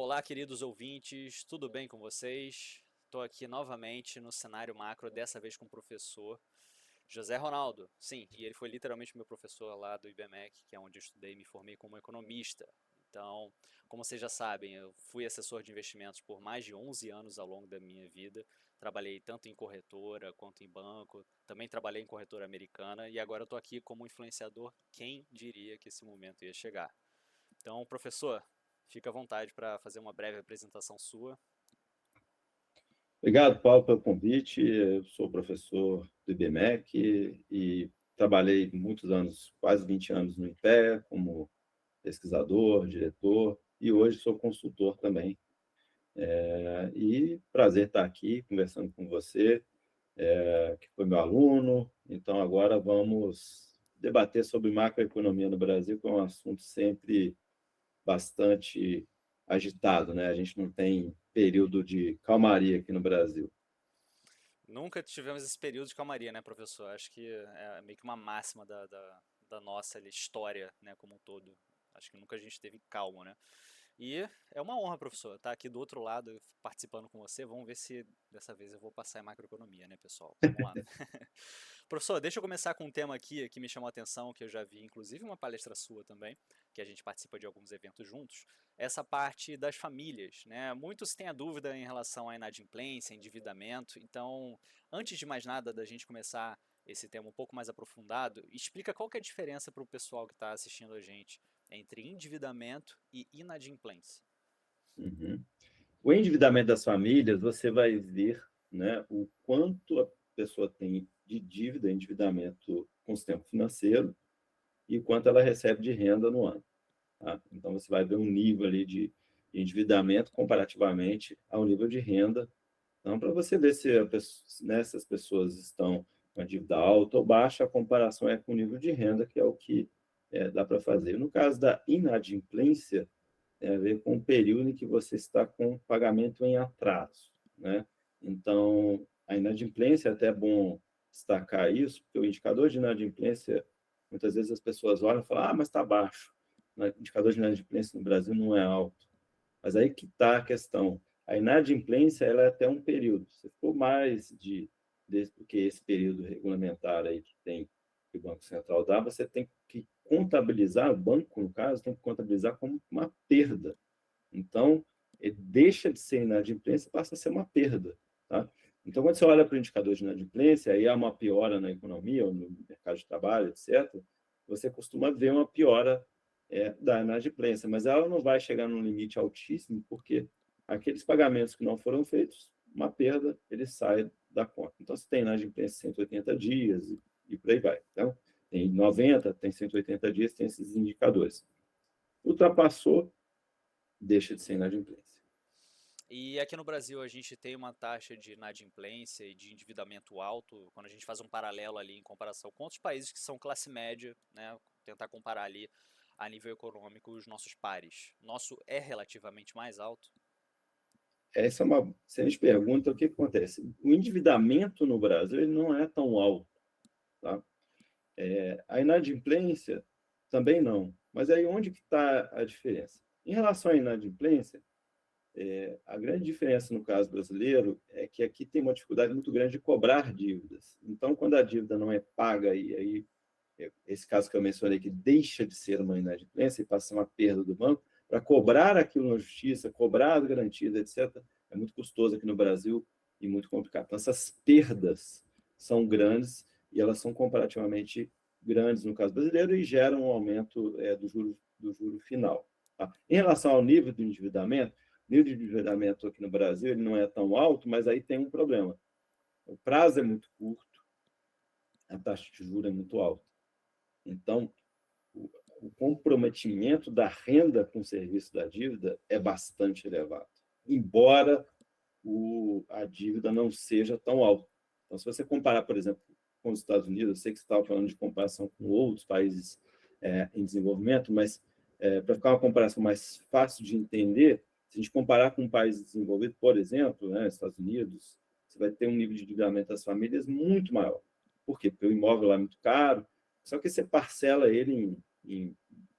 Olá, queridos ouvintes, tudo bem com vocês? Estou aqui novamente no cenário macro, dessa vez com o professor José Ronaldo. Sim, e ele foi literalmente meu professor lá do IBMEC, que é onde eu estudei e me formei como economista. Então, como vocês já sabem, eu fui assessor de investimentos por mais de 11 anos ao longo da minha vida. Trabalhei tanto em corretora quanto em banco, também trabalhei em corretora americana e agora eu estou aqui como influenciador. Quem diria que esse momento ia chegar? Então, professor, fica à vontade para fazer uma breve apresentação sua. Obrigado, Paulo, pelo convite. Eu sou professor do IBMEC e trabalhei muitos anos, quase 20 anos no IPEA, como pesquisador, diretor, e hoje sou consultor também. E prazer estar aqui conversando com você, que foi meu aluno. Então, agora vamos debater sobre macroeconomia no Brasil, que é um assunto sempre bastante agitado, né? A gente não tem período de calmaria aqui no Brasil. Nunca tivemos esse período de calmaria, né, professor? Acho que é meio que uma máxima da nossa história, né, como um todo. Acho que nunca a gente teve calma, né? E é uma honra, professor, estar aqui do outro lado participando com você. Vamos ver se dessa vez eu vou passar em macroeconomia, né, pessoal? Vamos lá. Professor, deixa eu começar com um tema aqui que me chamou a atenção, que eu já vi, inclusive, uma palestra sua também, que a gente participa de alguns eventos juntos, essa parte das famílias, né? Muitos têm a dúvida em relação à inadimplência, endividamento, então, antes de mais nada, da gente começar esse tema um pouco mais aprofundado, explica qual que é a diferença para o pessoal que está assistindo a gente entre endividamento e inadimplência. Uhum. O endividamento das famílias, você vai ver, né, o quanto a pessoa tem de dívida, endividamento com o sistema financeiro e o quanto ela recebe de renda no ano. Tá? Então, você vai ver um nível ali de endividamento comparativamente ao nível de renda. Então, para você ver se essas pessoas estão com a dívida alta ou baixa, a comparação é com o nível de renda, que é o que dá para fazer. No caso da inadimplência, tem a ver com o período em que você está com pagamento em atraso, né? Então, a inadimplência, é até bom destacar isso, porque o indicador de inadimplência, muitas vezes as pessoas olham e falam, mas está baixo. O indicador de inadimplência no Brasil não é alto. Mas aí que está a questão. A inadimplência, ela é até um período. Se for mais do que esse período regulamentar aí que tem que o Banco Central dá, você tem que contabilizar, o banco, no caso, tem que contabilizar como uma perda. Então, ele deixa de ser inadimplência e passa a ser uma perda. Tá? Então, quando você olha para o indicador de inadimplência, aí há uma piora na economia, ou no mercado de trabalho, etc., você costuma ver uma piora da inadimplência, mas ela não vai chegar num limite altíssimo, porque aqueles pagamentos que não foram feitos, uma perda, ele sai da conta. Então, você tem inadimplência 180 dias e por aí vai. Então, tem 90, tem 180 dias, tem esses indicadores. Ultrapassou, deixa de ser inadimplência. E aqui no Brasil a gente tem uma taxa de inadimplência e de endividamento alto, quando a gente faz um paralelo ali em comparação com outros países que são classe média, né, tentar comparar ali a nível econômico os nossos pares. Nosso é relativamente mais alto? Essa é uma excelente pergunta. O que acontece? O endividamento no Brasil ele não é tão alto. Tá? A inadimplência também não. Mas aí onde que está a diferença? Em relação à inadimplência, a grande diferença no caso brasileiro é que aqui tem uma dificuldade muito grande de cobrar dívidas. Então, quando a dívida não é paga, e aí esse caso que eu mencionei, que deixa de ser uma inadimplência e passa a ser uma perda do banco, para cobrar aquilo na justiça, cobrar as garantias, etc., é muito custoso aqui no Brasil e muito complicado. Então, essas perdas são grandes e elas são comparativamente grandes no caso brasileiro e geram um aumento do juro final. Tá? Em relação ao nível do endividamento, o nível de endividamento aqui no Brasil ele não é tão alto, mas aí tem um problema. O prazo é muito curto, a taxa de juros é muito alta. Então, o comprometimento da renda com o serviço da dívida é bastante elevado, embora a dívida não seja tão alta. Então, se você comparar, por exemplo, com os Estados Unidos, eu sei que você estava falando de comparação com outros países em desenvolvimento, mas para ficar uma comparação mais fácil de entender, se a gente comparar com um país desenvolvido, por exemplo, né, Estados Unidos, você vai ter um nível de endividamento das famílias muito maior. Por quê? Porque o imóvel lá é muito caro, só que você parcela ele em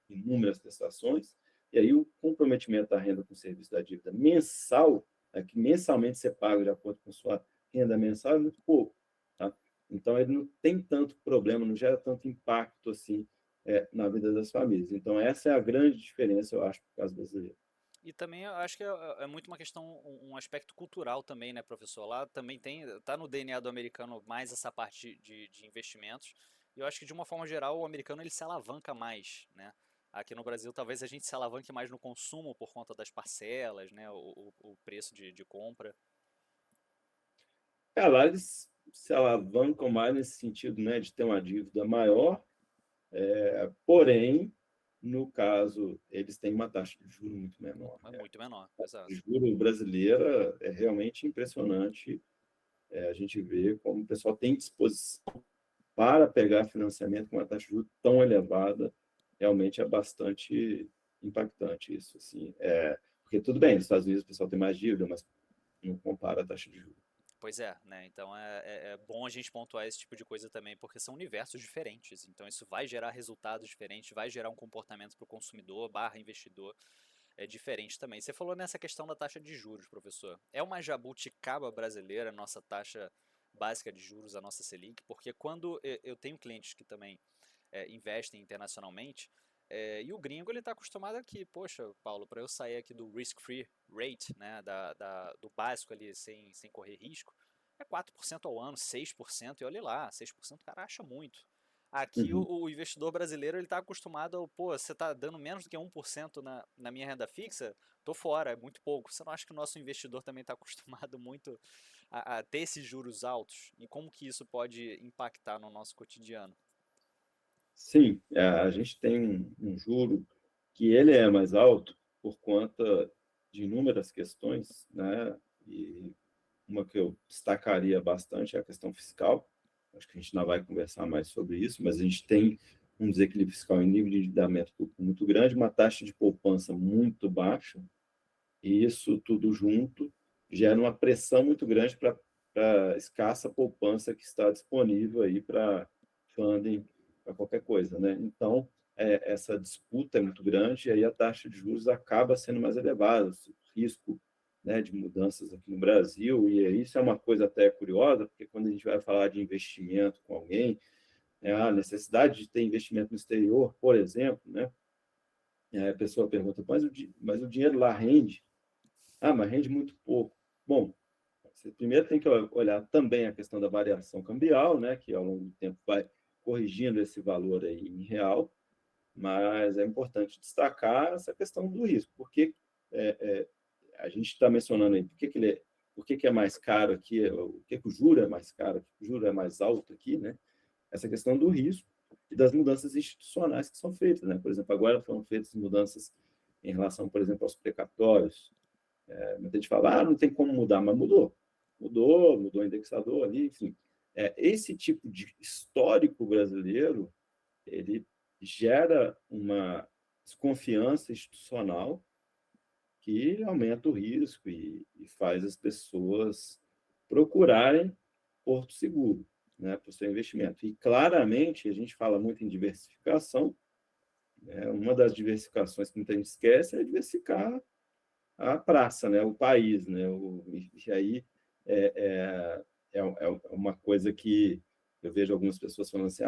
inúmeras prestações, E aí o comprometimento da renda com o serviço da dívida mensal, que mensalmente você paga de acordo com sua renda mensal, é muito pouco. Tá? Então, ele não tem tanto problema, não gera tanto impacto assim na vida das famílias. Então, essa é a grande diferença, eu acho, para o caso brasileiro. E também eu acho que é muito uma questão, um aspecto cultural também, né, professor? Lá também tá no DNA do americano mais essa parte de investimentos. E eu acho que de uma forma geral o americano ele se alavanca mais, né? Aqui no Brasil talvez a gente se alavanque mais no consumo por conta das parcelas, né? O preço de compra. Lá eles se alavancam mais nesse sentido, né, de ter uma dívida maior, porém, no caso, eles têm uma taxa de juros muito menor. É Né? muito menor, A taxa de exato. juros brasileira é realmente impressionante. A gente vê como o pessoal tem disposição para pegar financiamento com uma taxa de juros tão elevada, realmente é bastante impactante isso. Assim. Porque tudo bem, nos Estados Unidos o pessoal tem mais dívida, mas não compara a taxa de juros. Pois é, né? Então é bom a gente pontuar esse tipo de coisa também, porque são universos diferentes. Então isso vai gerar resultados diferentes, vai gerar um comportamento para o consumidor barra investidor diferente também. Você falou nessa questão da taxa de juros, professor. É uma jabuticaba brasileira a nossa taxa básica de juros, a nossa Selic? Porque quando eu tenho clientes que também investem internacionalmente, e o gringo ele está acostumado aqui, poxa, Paulo, para eu sair aqui do risk-free rate, né, do básico ali sem correr risco, é 4% ao ano, 6%, e olha lá, 6% o cara acha muito. Aqui Uhum. o investidor brasileiro ele está acostumado, pô, você está dando menos do que 1% na minha renda fixa, tô fora, é muito pouco. Você não acha que o nosso investidor também está acostumado muito a ter esses juros altos? E como que isso pode impactar no nosso cotidiano? Sim, a gente tem um juro que ele é mais alto por conta de inúmeras questões, né? E uma que eu destacaria bastante é a questão fiscal. Acho que a gente não vai conversar mais sobre isso, mas a gente tem um desequilíbrio fiscal em nível de endividamento público muito grande, uma taxa de poupança muito baixa, e isso tudo junto gera uma pressão muito grande para a escassa poupança que está disponível aí para funding, para qualquer coisa. Né? Então, essa disputa é muito grande e aí a taxa de juros acaba sendo mais elevada, o risco, né, de mudanças aqui no Brasil, e isso é uma coisa até curiosa, porque quando a gente vai falar de investimento com alguém, a necessidade de ter investimento no exterior, por exemplo, né, a pessoa pergunta, mas o dinheiro lá rende? Ah, mas rende muito pouco. Bom, você primeiro tem que olhar também a questão da variação cambial, né, que ao longo do tempo vai corrigindo esse valor aí em real, mas é importante destacar essa questão do risco, porque é, é, a gente está mencionando aí por que é mais caro aqui, o que o juro é mais caro, o juro é mais alto aqui, né? Essa questão do risco e das mudanças institucionais que são feitas, né? Por exemplo, agora foram feitas mudanças em relação, por exemplo, aos precatórios. Muita gente fala, não tem como mudar, mas mudou. Mudou o indexador ali, enfim. Esse tipo de histórico brasileiro, ele gera uma desconfiança institucional que aumenta o risco e faz as pessoas procurarem porto seguro, né, para o seu investimento. E claramente a gente fala muito em diversificação, né, uma das diversificações que muita gente esquece é diversificar a praça, né, o país, né, e aí é uma coisa que eu vejo algumas pessoas falando assim,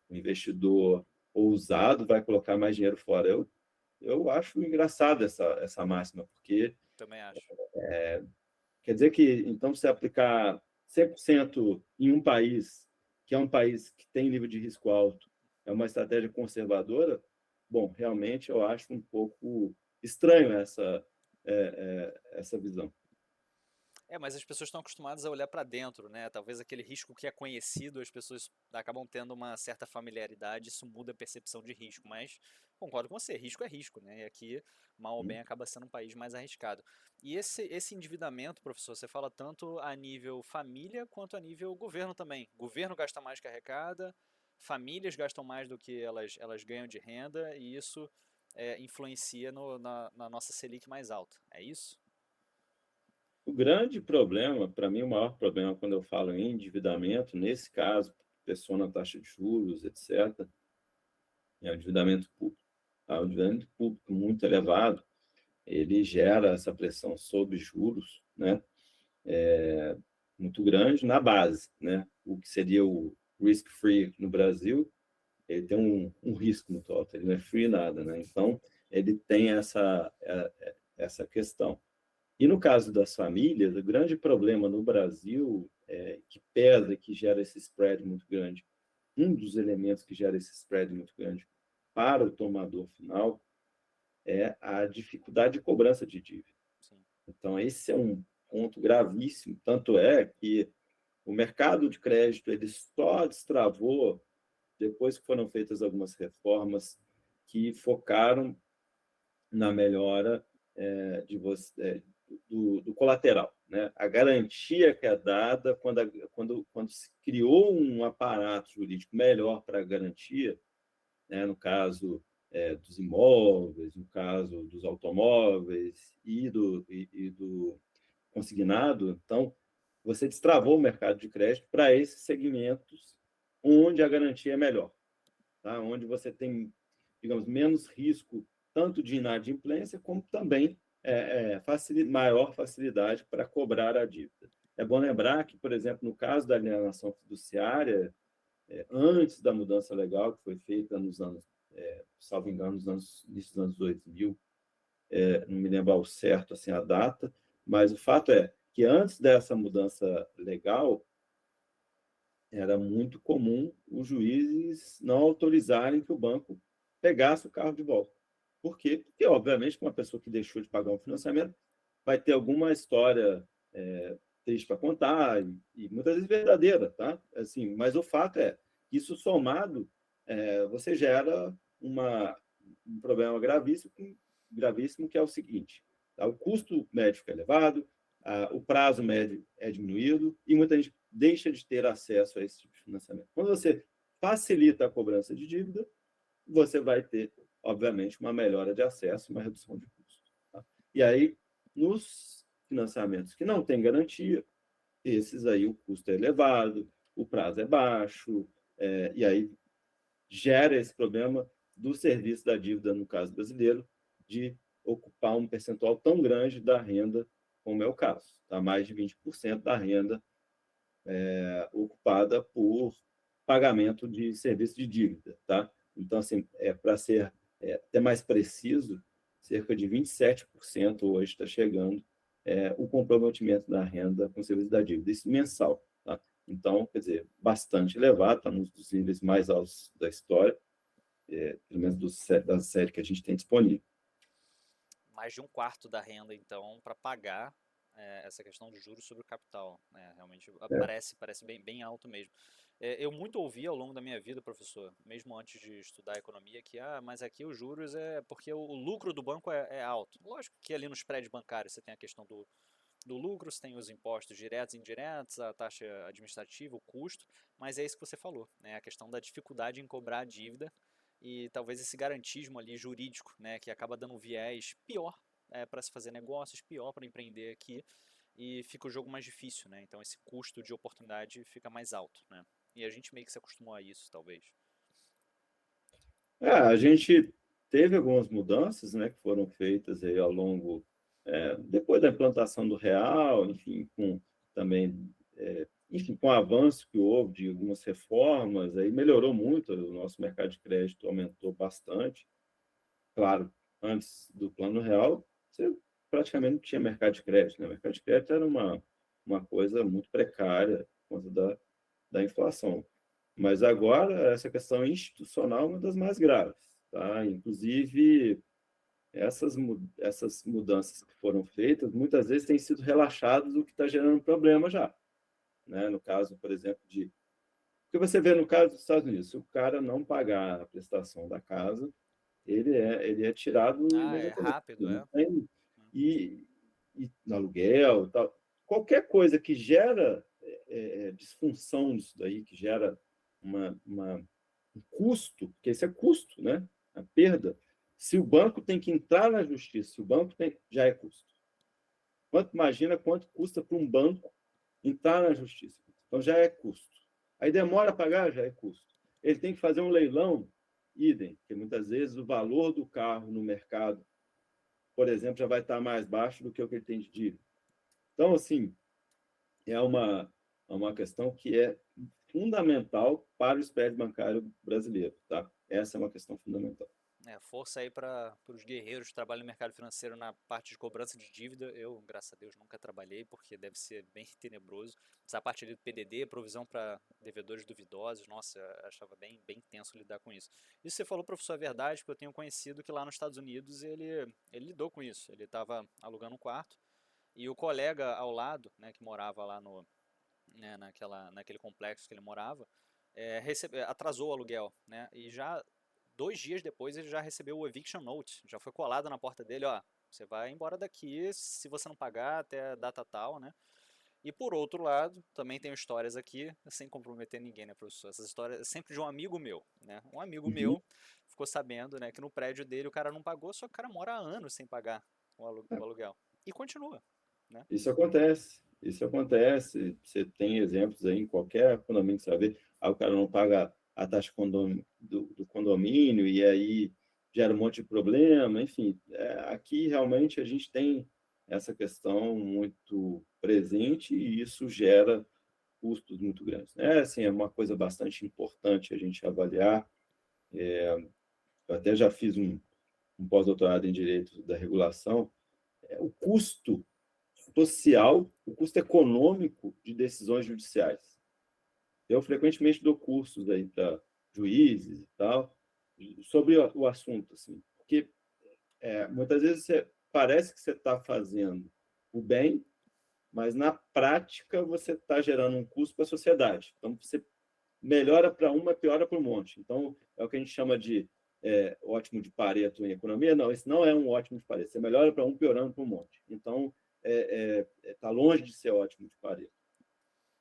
o investidor ousado vai colocar mais dinheiro fora. Eu acho engraçado essa máxima, porque Também acho. quer dizer que, então, se aplicar 100% em um país, que é um país que tem nível de risco alto, é uma estratégia conservadora, bom, realmente eu acho um pouco estranho essa visão. Mas as pessoas estão acostumadas a olhar para dentro, né? Talvez aquele risco que é conhecido, as pessoas acabam tendo uma certa familiaridade, isso muda a percepção de risco. Mas concordo com você, risco é risco, né? E aqui, mal ou bem, acaba sendo um país mais arriscado. E esse endividamento, professor, você fala tanto a nível família quanto a nível governo também. O governo gasta mais que arrecada, famílias gastam mais do que elas ganham de renda, e isso influencia na nossa Selic mais alta. É isso? O grande problema, para mim, o maior problema quando eu falo em endividamento, nesse caso, pessoa na taxa de juros, etc., é o endividamento público. tá? O endividamento público muito elevado, ele gera essa pressão sobre juros, né? Muito grande na base, né? O que seria o risk-free no Brasil, ele tem um risco muito alto, ele não é free nada, né? Então, ele tem essa questão. E no caso das famílias, o grande problema no Brasil, que pesa, que gera esse spread muito grande, um dos elementos que gera esse spread muito grande para o tomador final é a dificuldade de cobrança de dívida. Sim. Então, esse é um ponto gravíssimo. Tanto é que o mercado de crédito ele só destravou depois que foram feitas algumas reformas que focaram na melhora do colateral, né? A garantia que é dada quando se criou um aparato jurídico melhor para a garantia, né? No caso dos imóveis, no caso dos automóveis e do consignado, então você destravou o mercado de crédito para esses segmentos onde a garantia é melhor, tá? Onde você tem, digamos, menos risco tanto de inadimplência como também maior facilidade para cobrar a dívida. É bom lembrar que, por exemplo, no caso da alienação fiduciária, antes da mudança legal que foi feita nos anos, salvo engano, nos início dos anos 2000, não me lembro ao certo assim, a data, mas o fato é que antes dessa mudança legal, era muito comum os juízes não autorizarem que o banco pegasse o carro de volta. Por quê? Porque, obviamente, uma pessoa que deixou de pagar um financiamento vai ter alguma história triste para contar, e muitas vezes verdadeira, tá? Assim, mas o fato é que isso somado, você gera um problema gravíssimo, que é o seguinte: tá? O custo médio fica elevado, o prazo médio é diminuído e muita gente deixa de ter acesso a esse tipo de financiamento. Quando você facilita a cobrança de dívida, você vai ter, obviamente, uma melhora de acesso, uma redução de custo. Tá? E aí, nos financiamentos que não têm garantia, esses aí o custo é elevado, o prazo é baixo, e aí gera esse problema do serviço da dívida, no caso brasileiro, de ocupar um percentual tão grande da renda, como é o caso. Tá? Mais de 20% da renda ocupada por pagamento de serviço de dívida. Tá? Então, assim, para ser até mais preciso, cerca de 27% hoje está chegando o comprometimento da renda com serviço da dívida, isso mensal. Tá? Então, quer dizer, bastante elevado, está nos dos níveis mais altos da história, pelo menos da série que a gente tem disponível. Mais de um quarto da renda, então, para pagar essa questão de juros sobre o capital, né? Realmente parece bem alto mesmo. Eu muito ouvi ao longo da minha vida, professor, mesmo antes de estudar economia, que mas aqui os juros é porque o lucro do banco é alto. Lógico que ali no spread bancário você tem a questão do lucro, você tem os impostos diretos e indiretos, a taxa administrativa, o custo, mas é isso que você falou, né? A questão da dificuldade em cobrar a dívida e talvez esse garantismo ali jurídico, né, que acaba dando um viés pior para se fazer negócios, pior para empreender aqui, e fica o jogo mais difícil, né? Então esse custo de oportunidade fica mais alto, né? E a gente meio que se acostumou a isso, talvez. A gente teve algumas mudanças, né, que foram feitas aí ao longo, depois da implantação do real, enfim, com o avanço que houve de algumas reformas, aí melhorou muito, o nosso mercado de crédito aumentou bastante. Claro, antes do Plano Real, você praticamente não tinha mercado de crédito, né? O mercado de crédito era uma coisa muito precária por conta da inflação. Mas agora, essa questão institucional é uma das mais graves. Tá? Inclusive, essas mudanças que foram feitas, muitas vezes têm sido relaxadas, o que está gerando problema já. Né? No caso, por exemplo, porque você vê no caso dos Estados Unidos, se o cara não pagar a prestação da casa, ele é tirado É imediatamente. rápido, é. E, no aluguel, tal. Qualquer coisa que gera disfunção disso daí, que gera um custo, porque esse é custo, né? A perda. Se o banco tem que entrar na justiça, se o banco já é custo. Imagina quanto custa para um banco entrar na justiça. Então já é custo. Aí demora a pagar, já é custo. Ele tem que fazer um leilão, idem, porque muitas vezes o valor do carro no mercado, por exemplo, já vai estar mais baixo do que o que ele tem de dívida. Então, assim, é uma questão que é fundamental para o spread bancário brasileiro, tá? Essa é uma questão fundamental. Força aí para os guerreiros que trabalham no mercado financeiro na parte de cobrança de dívida. Eu, graças a Deus, nunca trabalhei, porque deve ser bem tenebroso. Essa parte ali do PDD, provisão para devedores duvidosos, nossa, eu achava bem tenso lidar com isso. Isso que você falou, professor, é verdade, porque eu tenho conhecido que lá nos Estados Unidos ele lidou com isso. Ele estava alugando um quarto e o colega ao lado, né, que morava lá né, naquele complexo que ele morava, atrasou o aluguel, né, e já 2 dias depois ele já recebeu o eviction note, já foi colado na porta dele, ó, você vai embora daqui se você não pagar até a data tal, né? E por outro lado, também tenho histórias aqui, sem comprometer ninguém, né, professor? Essas histórias é sempre de um amigo meu, né? Um amigo Uhum. meu ficou sabendo, né, que no prédio dele o cara não pagou, só que o cara mora há anos sem pagar o aluguel. E continua, né? Isso acontece. Isso acontece. Você tem exemplos aí em qualquer condomínio que você vai ver. O cara não paga a taxa do condomínio e aí gera um monte de problema. Enfim, aqui realmente a gente tem essa questão muito presente e isso gera custos muito grandes. Assim, é uma coisa bastante importante a gente avaliar. Eu até já fiz um pós-doutorado em Direito da Regulação. O custo social, o custo econômico de decisões judiciais. Eu frequentemente dou cursos aí para juízes e tal sobre o assunto, assim, porque muitas vezes parece que você está fazendo o bem, mas na prática você está gerando um custo para a sociedade. Então você melhora para uma, piora para um monte. Então é o que a gente chama de ótimo de Pareto em economia. Não, esse não é um ótimo de Pareto. Você melhora para um, piorando para um monte. Então está longe de ser ótimo de Pareto.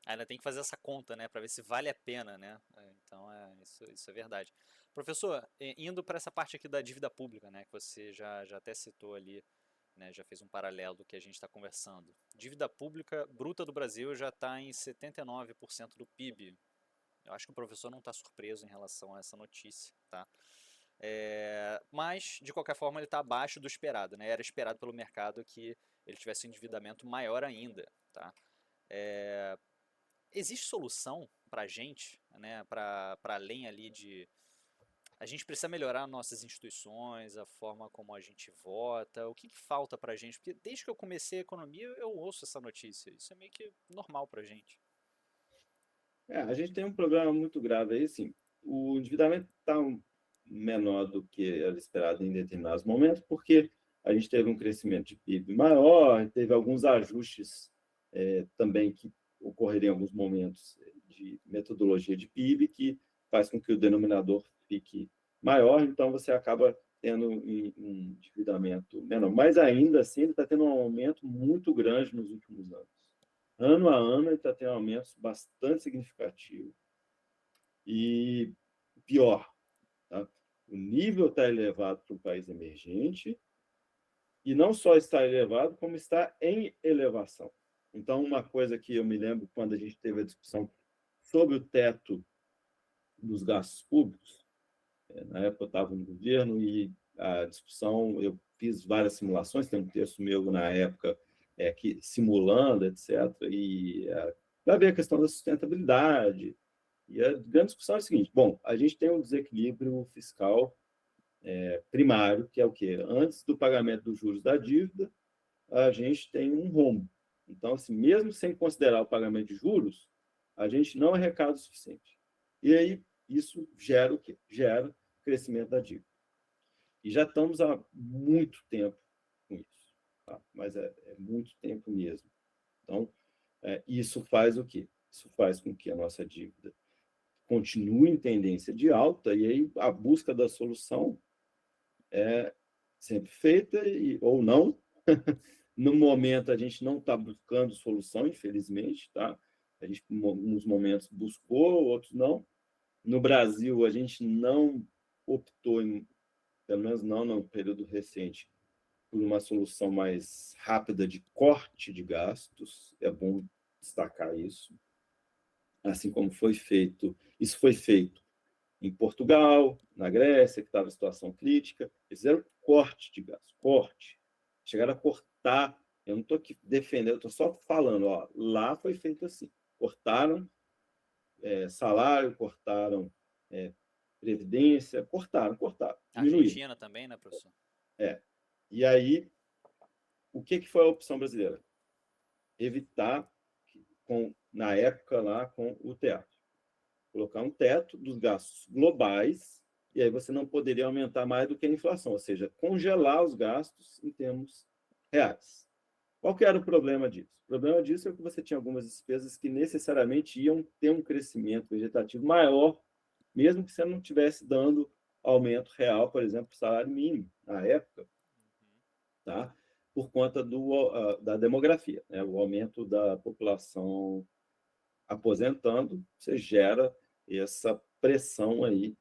Ainda tem que fazer essa conta, né, para ver se vale a pena, né? Então, isso é verdade. Professor, indo para essa parte aqui da dívida pública, né, que você já até citou ali, né, já fez um paralelo do que a gente está conversando. Dívida pública bruta do Brasil já está em 79% do PIB. Eu acho que o professor não está surpreso em relação a essa notícia, tá? Mas, de qualquer forma, ele está abaixo do esperado, né? Era esperado pelo mercado que ele tivesse um endividamento maior ainda, tá? Existe solução para a gente, né, para além ali de... A gente precisa melhorar nossas instituições, a forma como a gente vota, o que falta para a gente? Porque desde que eu comecei a economia eu ouço essa notícia, isso é meio que normal para a gente. A gente tem um problema muito grave aí, sim. O endividamento está menor do que era esperado em determinados momentos, porque a gente teve um crescimento de PIB maior, teve alguns ajustes também que ocorreriam em alguns momentos de metodologia de PIB, que faz com que o denominador fique maior, então você acaba tendo um endividamento menor. Mas ainda assim, ele está tendo um aumento muito grande nos últimos anos. Ano a ano, ele está tendo aumentos bastante significativos. E pior, tá? O nível está elevado para um país emergente, e não só está elevado, como está em elevação. Então, uma coisa que eu me lembro quando a gente teve a discussão sobre o teto dos gastos públicos, na época eu estava no governo e a discussão, eu fiz várias simulações, tem um texto meu na época que simulando, etc., e para ver a questão da sustentabilidade. E a grande discussão é a seguinte: bom, a gente tem um desequilíbrio fiscal primário, que é o quê? Antes do pagamento dos juros da dívida, a gente tem um rombo. Então, assim, mesmo sem considerar o pagamento de juros, a gente não arrecada o suficiente. E aí, isso gera o quê? Gera crescimento da dívida. E já estamos há muito tempo com isso, tá? Mas é muito tempo mesmo. Então, isso faz o quê? Isso faz com que a nossa dívida continue em tendência de alta, e aí a busca da solução é sempre feita, ou não. No momento, a gente não está buscando solução, infelizmente, tá? A gente, nos momentos, buscou, outros não. No Brasil, a gente não optou, pelo menos não no período recente, por uma solução mais rápida de corte de gastos. É bom destacar isso. Assim como foi feito, isso foi feito em Portugal, na Grécia, que estava em situação crítica, eles fizeram corte de gasto, corte. Chegaram a cortar, eu não estou aqui defendendo, eu estou só falando, ó, lá foi feito assim. Cortaram salário, cortaram previdência, cortaram, diminuíram. Argentina também, né, professor? E aí, o que foi a opção brasileira? Evitar, na época lá, com o teatro. Colocar um teto dos gastos globais, e aí você não poderia aumentar mais do que a inflação, ou seja, congelar os gastos em termos reais. Qual que era o problema disso? O problema disso é que você tinha algumas despesas que necessariamente iam ter um crescimento vegetativo maior, mesmo que você não estivesse dando aumento real, por exemplo, salário mínimo, na época, tá? Por conta da demografia, né? O aumento da população aposentando, você gera essa pressão aí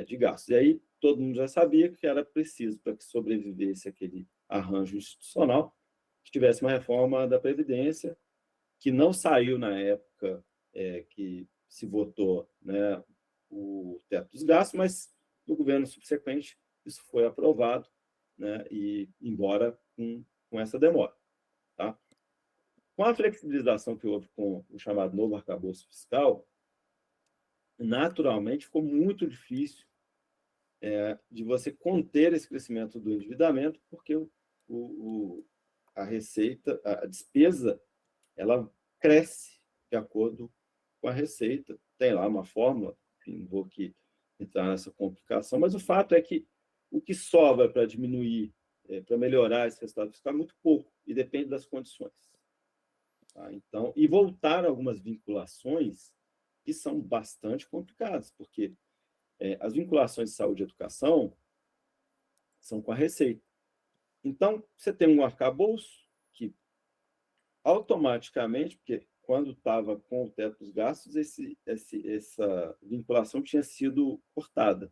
de gastos. E aí todo mundo já sabia que era preciso, para que sobrevivesse aquele arranjo institucional, que tivesse uma reforma da Previdência, que não saiu na época que se votou, né, o teto dos gastos, mas no governo subsequente isso foi aprovado, né, e embora com essa demora. Tá? Com a flexibilização que houve com o chamado novo arcabouço fiscal, naturalmente ficou muito difícil de você conter esse crescimento do endividamento, porque a receita, a despesa, ela cresce de acordo com a receita. Tem lá uma fórmula, enfim, não vou aqui entrar nessa complicação, mas o fato é que o que sobra para diminuir, para melhorar esse resultado fiscal é muito pouco, e depende das condições. Tá? Então, e voltar a algumas vinculações que são bastante complicadas, porque as vinculações de saúde e educação são com a receita. Então, você tem um arcabouço que automaticamente, porque quando estava com o teto dos gastos, essa vinculação tinha sido cortada.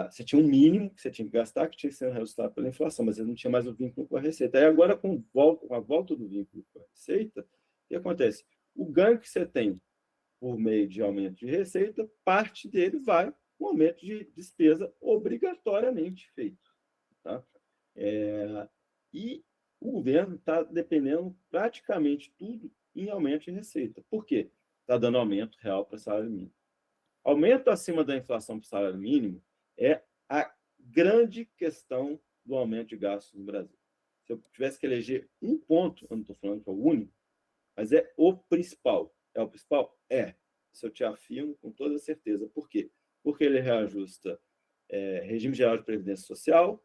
Você tinha um mínimo que você tinha que gastar, que tinha que ser reajustado pela inflação, mas você não tinha mais o vínculo com a receita. Aí agora, com a volta do vínculo com a receita, o que acontece? O ganho que você tem por meio de aumento de receita, parte dele vai com aumento de despesa obrigatoriamente feito. Tá? E o governo está dependendo praticamente tudo em aumento de receita. Por quê? Está dando aumento real para o salário mínimo. Aumento acima da inflação para o salário mínimo é a grande questão do aumento de gastos no Brasil. Se eu tivesse que eleger um ponto, eu não estou falando que é o único, mas é o principal. É o principal? É. Isso eu te afirmo com toda certeza. Por quê? Porque ele reajusta regime geral de previdência social,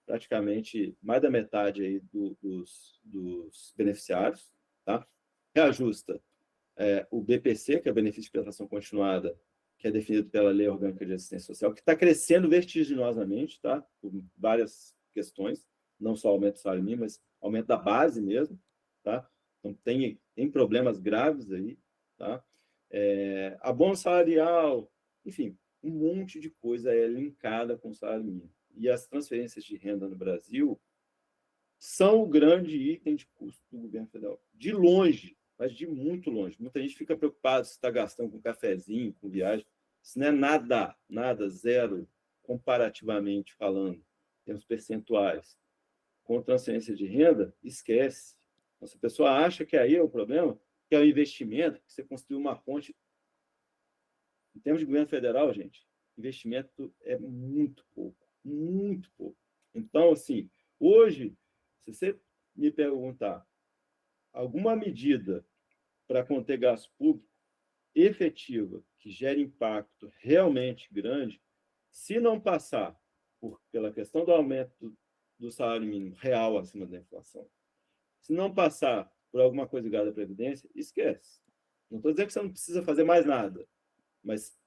praticamente mais da metade aí dos beneficiários, tá? Reajusta o BPC, que é o benefício de prestação continuada, que é definido pela Lei Orgânica de Assistência Social, que está crescendo vertiginosamente, tá? Por várias questões, não só aumento do salário mínimo, mas aumento da base mesmo, tá? Então, tem problemas graves aí, tá? Abono salarial, enfim, um monte de coisa é linkada com o salário mínimo. E as transferências de renda no Brasil são o grande item de custo do governo federal. De longe, mas de muito longe. Muita gente fica preocupada se está gastando com cafezinho, com viagem. Isso não é nada, nada, zero, comparativamente falando, em termos percentuais. Com transferência de renda, esquece. Então, se a pessoa acha que aí é o problema, que é o investimento, que você construiu uma ponte. Em termos de governo federal, gente, investimento é muito pouco, muito pouco. Então, assim, hoje, se você me perguntar alguma medida para conter gasto público efetiva, que gere impacto realmente grande, se não passar pela questão do aumento do salário mínimo real acima da inflação, se não passar por alguma coisa ligada à Previdência, esquece. Não estou dizendo que você não precisa fazer mais nada, mas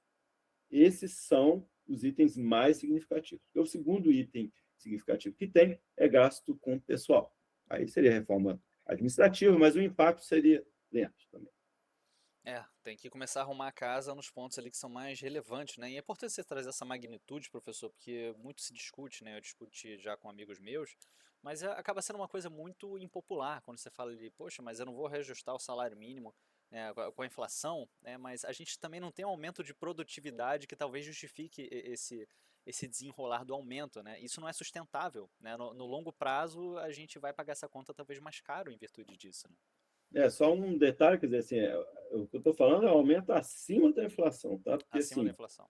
esses são os itens mais significativos. O segundo item significativo que tem é gasto com pessoal. Aí seria reforma administrativa, mas o impacto seria lento também. Tem que começar a arrumar a casa nos pontos ali que são mais relevantes, né? E é importante você trazer essa magnitude, professor, porque muito se discute, né? Eu discuti já com amigos meus, mas acaba sendo uma coisa muito impopular quando você fala ali, poxa, mas eu não vou reajustar o salário mínimo. né, com a inflação, né, mas a gente também não tem um aumento de produtividade que talvez justifique esse desenrolar do aumento, né? Isso não é sustentável, né? No longo prazo, a gente vai pagar essa conta talvez mais caro em virtude disso, né? Só um detalhe, quer dizer, assim, o que eu estou falando é um aumento acima da inflação, tá? Porque, Acima da assim, inflação.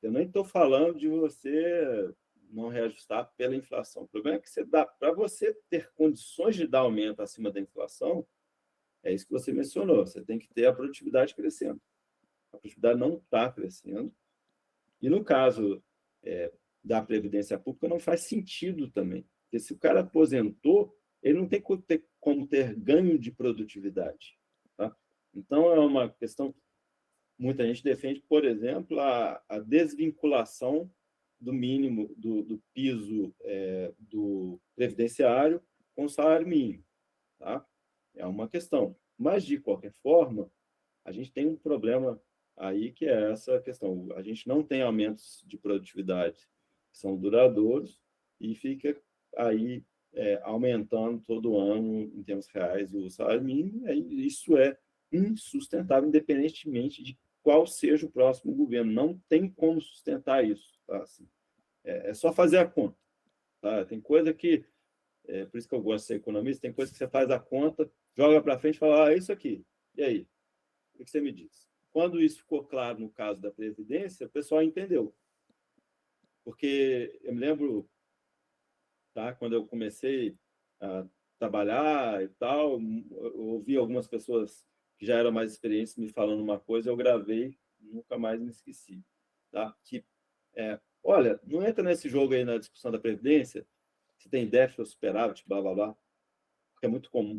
eu nem estou falando de você não reajustar pela inflação. O problema é que para você ter condições de dar aumento acima da inflação, é isso que você mencionou, você tem que ter a produtividade crescendo. A produtividade não está crescendo. E no caso da Previdência Pública, não faz sentido também. Porque se o cara aposentou, ele não tem como ter ganho de produtividade. Tá? Então, é uma questão. Muita gente defende, por exemplo, a desvinculação do mínimo, do piso do previdenciário com o salário mínimo. Tá? É uma questão. Mas, de qualquer forma, a gente tem um problema aí que é essa questão. A gente não tem aumentos de produtividade que são duradouros e fica aí aumentando todo ano, em termos reais, o salário mínimo. E isso é insustentável, independentemente de qual seja o próximo governo. Não tem como sustentar isso. Tá? Assim, só fazer a conta. Tá? Tem coisa que, por isso que eu gosto de ser economista, tem coisa que você faz a conta, joga para frente e fala, é isso aqui. E aí? O que você me diz? Quando isso ficou claro no caso da Previdência, o pessoal entendeu. Porque eu me lembro, tá, quando eu comecei a trabalhar e tal, eu ouvi algumas pessoas que já eram mais experientes me falando uma coisa, eu gravei, nunca mais me esqueci. Tá? Que, olha, não entra nesse jogo aí na discussão da Previdência, se tem déficit ou superávit, blá, blá, blá. Porque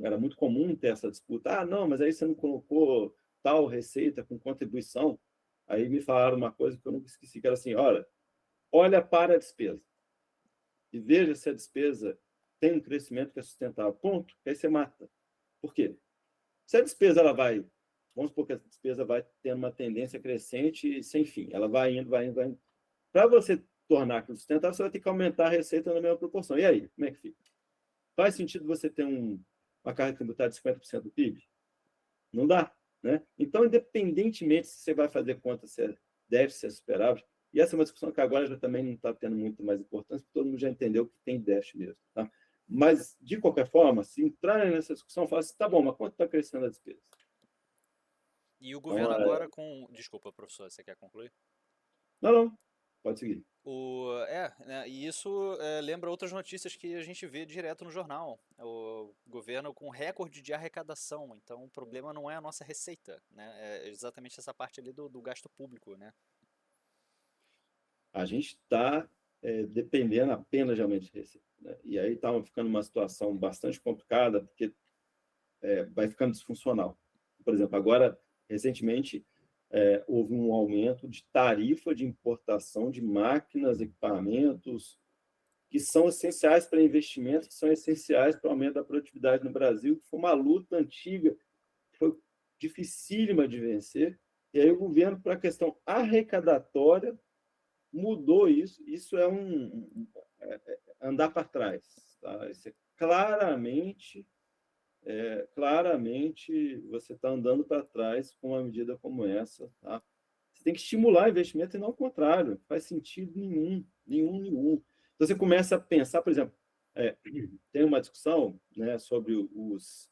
era muito comum ter essa disputa. Ah, não, mas aí você não colocou tal receita com contribuição. Aí me falaram uma coisa que eu nunca esqueci, que era assim, olha para a despesa e veja se a despesa tem um crescimento que é sustentável. Ponto. Aí você mata. Por quê? Se a despesa ela vai, vamos supor que a despesa vai tendo uma tendência crescente sem fim. Ela vai indo, vai indo, vai indo. Para você tornar aquilo sustentável, você vai ter que aumentar a receita na mesma proporção. E aí, como é que fica? Faz sentido você ter uma carga tributária de 50% do PIB? Não dá. Né? Então, independentemente se você vai fazer conta se é déficit, se é superávit, e essa é uma discussão que agora já também não está tendo muito mais importância, porque todo mundo já entendeu que tem déficit mesmo. Tá? Mas, de qualquer forma, se entrarem nessa discussão, fala assim, tá bom, mas quanto está crescendo a despesa? E o Então, governo agora com... Desculpa, professor, você quer concluir? não, pode seguir. Né, e isso lembra outras notícias que a gente vê direto no jornal. O governo com recorde de arrecadação, então o problema não é a nossa receita, né? É exatamente essa parte ali do gasto público, né? A gente está dependendo apenas de aumento de receita. Né? E aí está ficando uma situação bastante complicada, porque vai ficando disfuncional. Por exemplo, agora, recentemente, houve um aumento de tarifa de importação de máquinas, equipamentos, que são essenciais para investimentos, que são essenciais para o aumento da produtividade no Brasil, que foi uma luta antiga, foi dificílima de vencer. E aí o governo, para a questão arrecadatória, mudou isso. Isso é andar para trás. Tá? Isso é claramente você está andando para trás com uma medida como essa. Tá? Você tem que estimular investimento e não o contrário. Não faz sentido nenhum, nenhum, nenhum. Então você começa a pensar, por exemplo, tem uma discussão, né, sobre os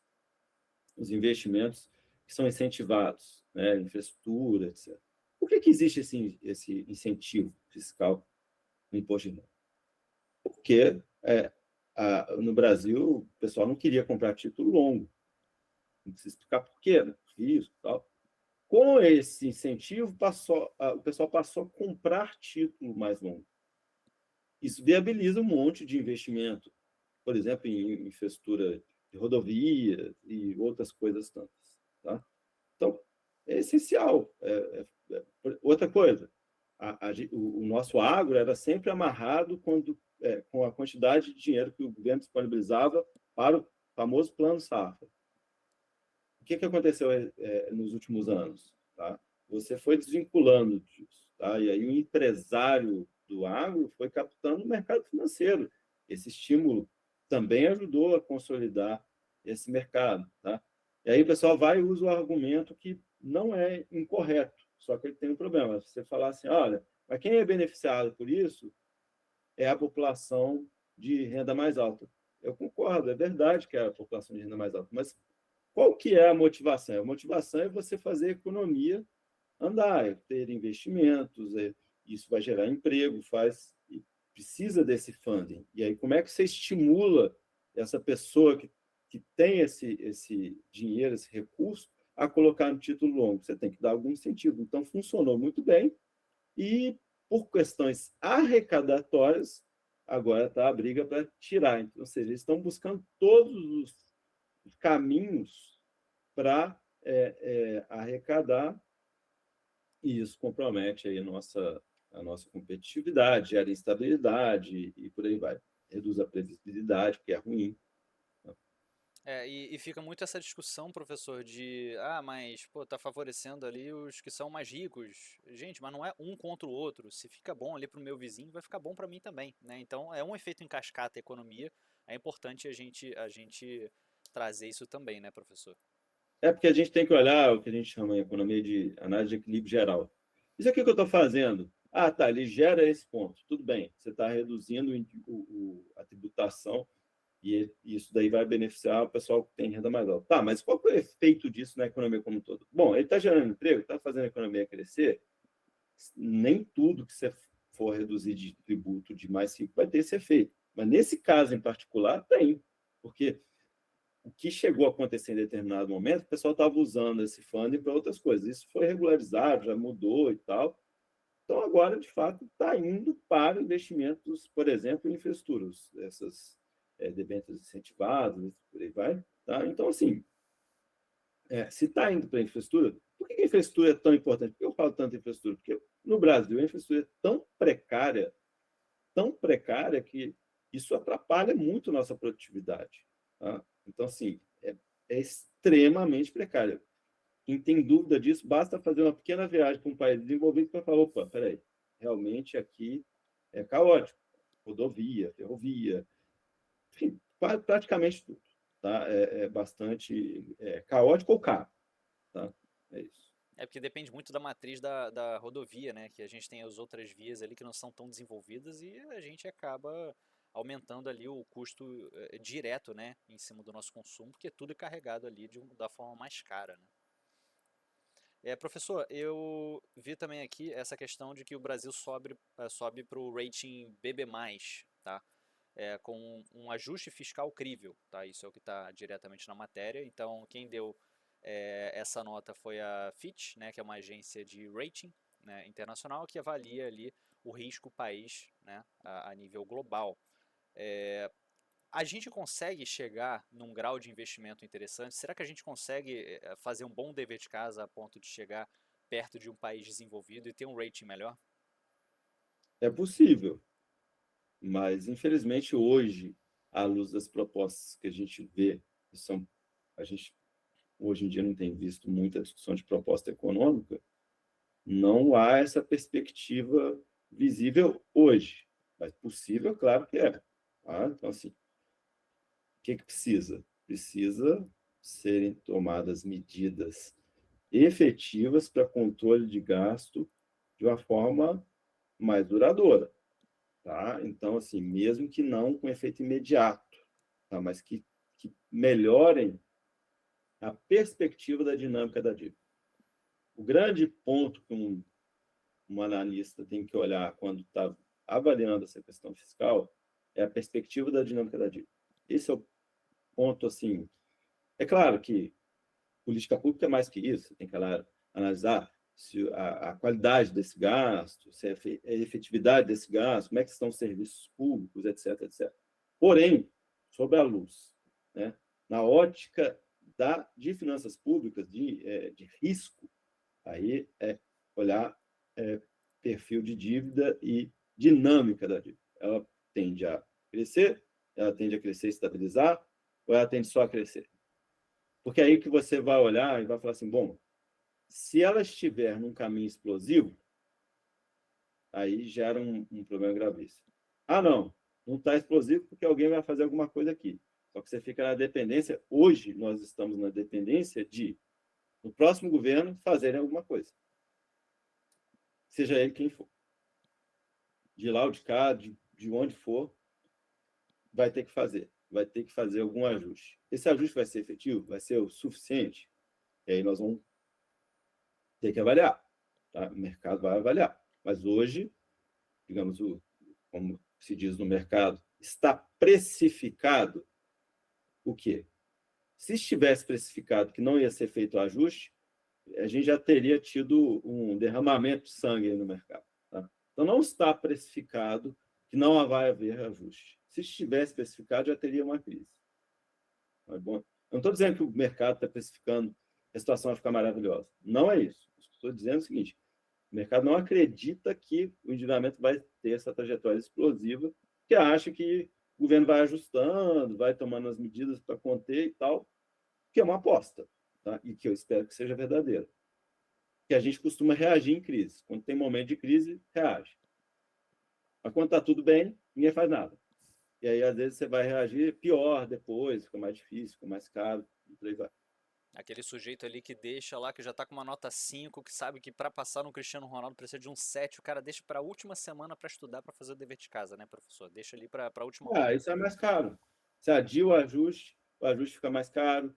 investimentos que são incentivados, né, infraestrutura, etc. Por que existe esse incentivo fiscal no imposto de renda? Porque no Brasil o pessoal não queria comprar título longo. Não precisa explicar por quê, né? Risco e tal. Com esse incentivo, o pessoal passou a comprar título mais longo. Isso viabiliza um monte de investimento, por exemplo, em infraestrutura de rodovia e outras coisas tantas. Tá? Então, é essencial. Outra coisa, o nosso agro era sempre amarrado com a quantidade de dinheiro que o governo disponibilizava para o famoso Plano Safra. O que aconteceu nos últimos anos? Tá? Você foi desvinculando disso. Tá? E aí o empresário do agro foi captando o mercado financeiro. Esse estímulo também ajudou a consolidar esse mercado. Tá? E aí o pessoal vai e usa o argumento que não é incorreto, só que ele tem um problema. Você falar assim, olha, mas quem é beneficiado por isso é a população de renda mais alta. Eu concordo, é verdade que é a população de renda mais alta, mas qual que é a motivação? A motivação é você fazer a economia andar, é ter investimentos, isso vai gerar emprego, precisa desse funding. E aí, como é que você estimula essa pessoa que tem esse dinheiro, esse recurso, a colocar no título longo? Você tem que dar algum incentivo. Então, funcionou muito bem e, por questões arrecadatórias, agora está a briga para tirar. Então, ou seja, eles estão buscando todos os caminhos para arrecadar, e isso compromete aí a nossa competitividade, gera instabilidade e por aí vai. Reduz a previsibilidade, que é ruim. E fica muito essa discussão, professor, de mas pô, tá favorecendo ali os que são mais ricos. Gente, mas não é um contra o outro. Se fica bom ali pro meu vizinho, vai ficar bom para mim também, né? Então é um efeito em cascata a economia. É importante a gente trazer isso também, né, professor? É porque a gente tem que olhar o que a gente chama em economia de análise de equilíbrio geral. Isso aqui que eu estou fazendo, tá, ele gera esse ponto. Tudo bem, você está reduzindo a tributação e isso daí vai beneficiar o pessoal que tem renda mais alta. Tá, mas qual é o efeito disso na economia como um todo? Bom, ele está gerando emprego, está fazendo a economia crescer, nem tudo que você for reduzir de tributo de mais rico vai ter esse efeito. Mas nesse caso em particular, tem. Porque o que chegou a acontecer em determinado momento, o pessoal estava usando esse funding para outras coisas. Isso foi regularizado, já mudou e tal. Então, agora, de fato, está indo para investimentos, por exemplo, em infraestruturas, essas debêntures incentivadas, por aí vai. Tá? Então, assim, se está indo para a infraestrutura, por que a infraestrutura é tão importante? Por que eu falo tanto em infraestrutura? Porque no Brasil a infraestrutura é tão precária que isso atrapalha muito a nossa produtividade. Tá? Então, assim, é extremamente precário. Quem tem dúvida disso, basta fazer uma pequena viagem para um país desenvolvido para falar, opa, peraí, realmente aqui é caótico. Rodovia, ferrovia, enfim, praticamente tudo. Tá? É bastante caótico ou caro. Tá? É isso. É porque depende muito da matriz da rodovia, né? Que a gente tem as outras vias ali que não são tão desenvolvidas e a gente acaba aumentando ali o custo direto, né? Em cima do nosso consumo, porque tudo é carregado ali da forma mais cara, né? Professor, eu vi também aqui essa questão de que o Brasil sobe para o rating BB+, tá? Com um ajuste fiscal crível, tá? Isso é o que está diretamente na matéria. Então, quem deu essa nota foi a Fitch, né, que é uma agência de rating, né, internacional que avalia ali o risco país, né, a nível global. A gente consegue chegar num grau de investimento interessante? Será que a gente consegue fazer um bom dever de casa a ponto de chegar perto de um país desenvolvido e ter um rating melhor? É possível, mas infelizmente hoje, à luz das propostas que a gente vê, a gente hoje em dia não tem visto muita discussão de proposta econômica, não há essa perspectiva visível hoje. Mas possível, claro que é. Tá? Então, assim, o que precisa? Precisa serem tomadas medidas efetivas para controle de gasto de uma forma mais duradoura. Tá? Então, assim, mesmo que não com efeito imediato, tá? Mas que melhorem a perspectiva da dinâmica da dívida. O grande ponto que um analista tem que olhar quando está avaliando essa questão fiscal é a perspectiva da dinâmica da dívida. Esse é o ponto, assim. É claro que política pública é mais que isso, você tem que analisar se a qualidade desse gasto, se a efetividade desse gasto, como é que estão os serviços públicos, etc, etc. Porém, sob a luz, né, na ótica de finanças públicas, de risco, aí olhar perfil de dívida e dinâmica da dívida. Ela tende a crescer, ela tende a crescer e estabilizar, ou ela tende só a crescer? Porque aí que você vai olhar e vai falar assim, bom, se ela estiver num caminho explosivo, aí gera um problema gravíssimo. Não está explosivo porque alguém vai fazer alguma coisa aqui. Só que você fica na dependência. Hoje, nós estamos na dependência de, no próximo governo, fazerem alguma coisa. Seja ele quem for. De lá ou de cá, de onde for, vai ter que fazer. Vai ter que fazer algum ajuste. Esse ajuste vai ser efetivo? Vai ser o suficiente? E aí nós vamos ter que avaliar. Tá? O mercado vai avaliar. Mas hoje, digamos, como se diz no mercado, está precificado o quê? Se estivesse precificado que não ia ser feito o ajuste, a gente já teria tido um derramamento de sangue no mercado. Tá? Então, não está precificado que não vai haver ajuste. Se estivesse precificado, já teria uma crise. Tá bom? Eu não estou dizendo que o mercado está precificando a situação vai ficar maravilhosa. Não é isso. Estou dizendo o seguinte, o mercado não acredita que o endividamento vai ter essa trajetória explosiva, que acha que o governo vai ajustando, vai tomando as medidas para conter e tal, que é uma aposta, tá? E que eu espero que seja verdadeira. Que a gente costuma reagir em crise. Quando tem momento de crise, reage. Mas quando está tudo bem, ninguém faz nada. E aí, às vezes, você vai reagir pior depois, fica mais difícil, fica mais caro, e por aí vai. Aquele sujeito ali que deixa lá, que já tá com uma nota 5, que sabe que para passar no Cristiano Ronaldo precisa de um 7, o cara deixa para a última semana para estudar, para fazer o dever de casa, né, professor? Deixa ali para a última hora. Isso é mais caro. Você adia o ajuste fica mais caro,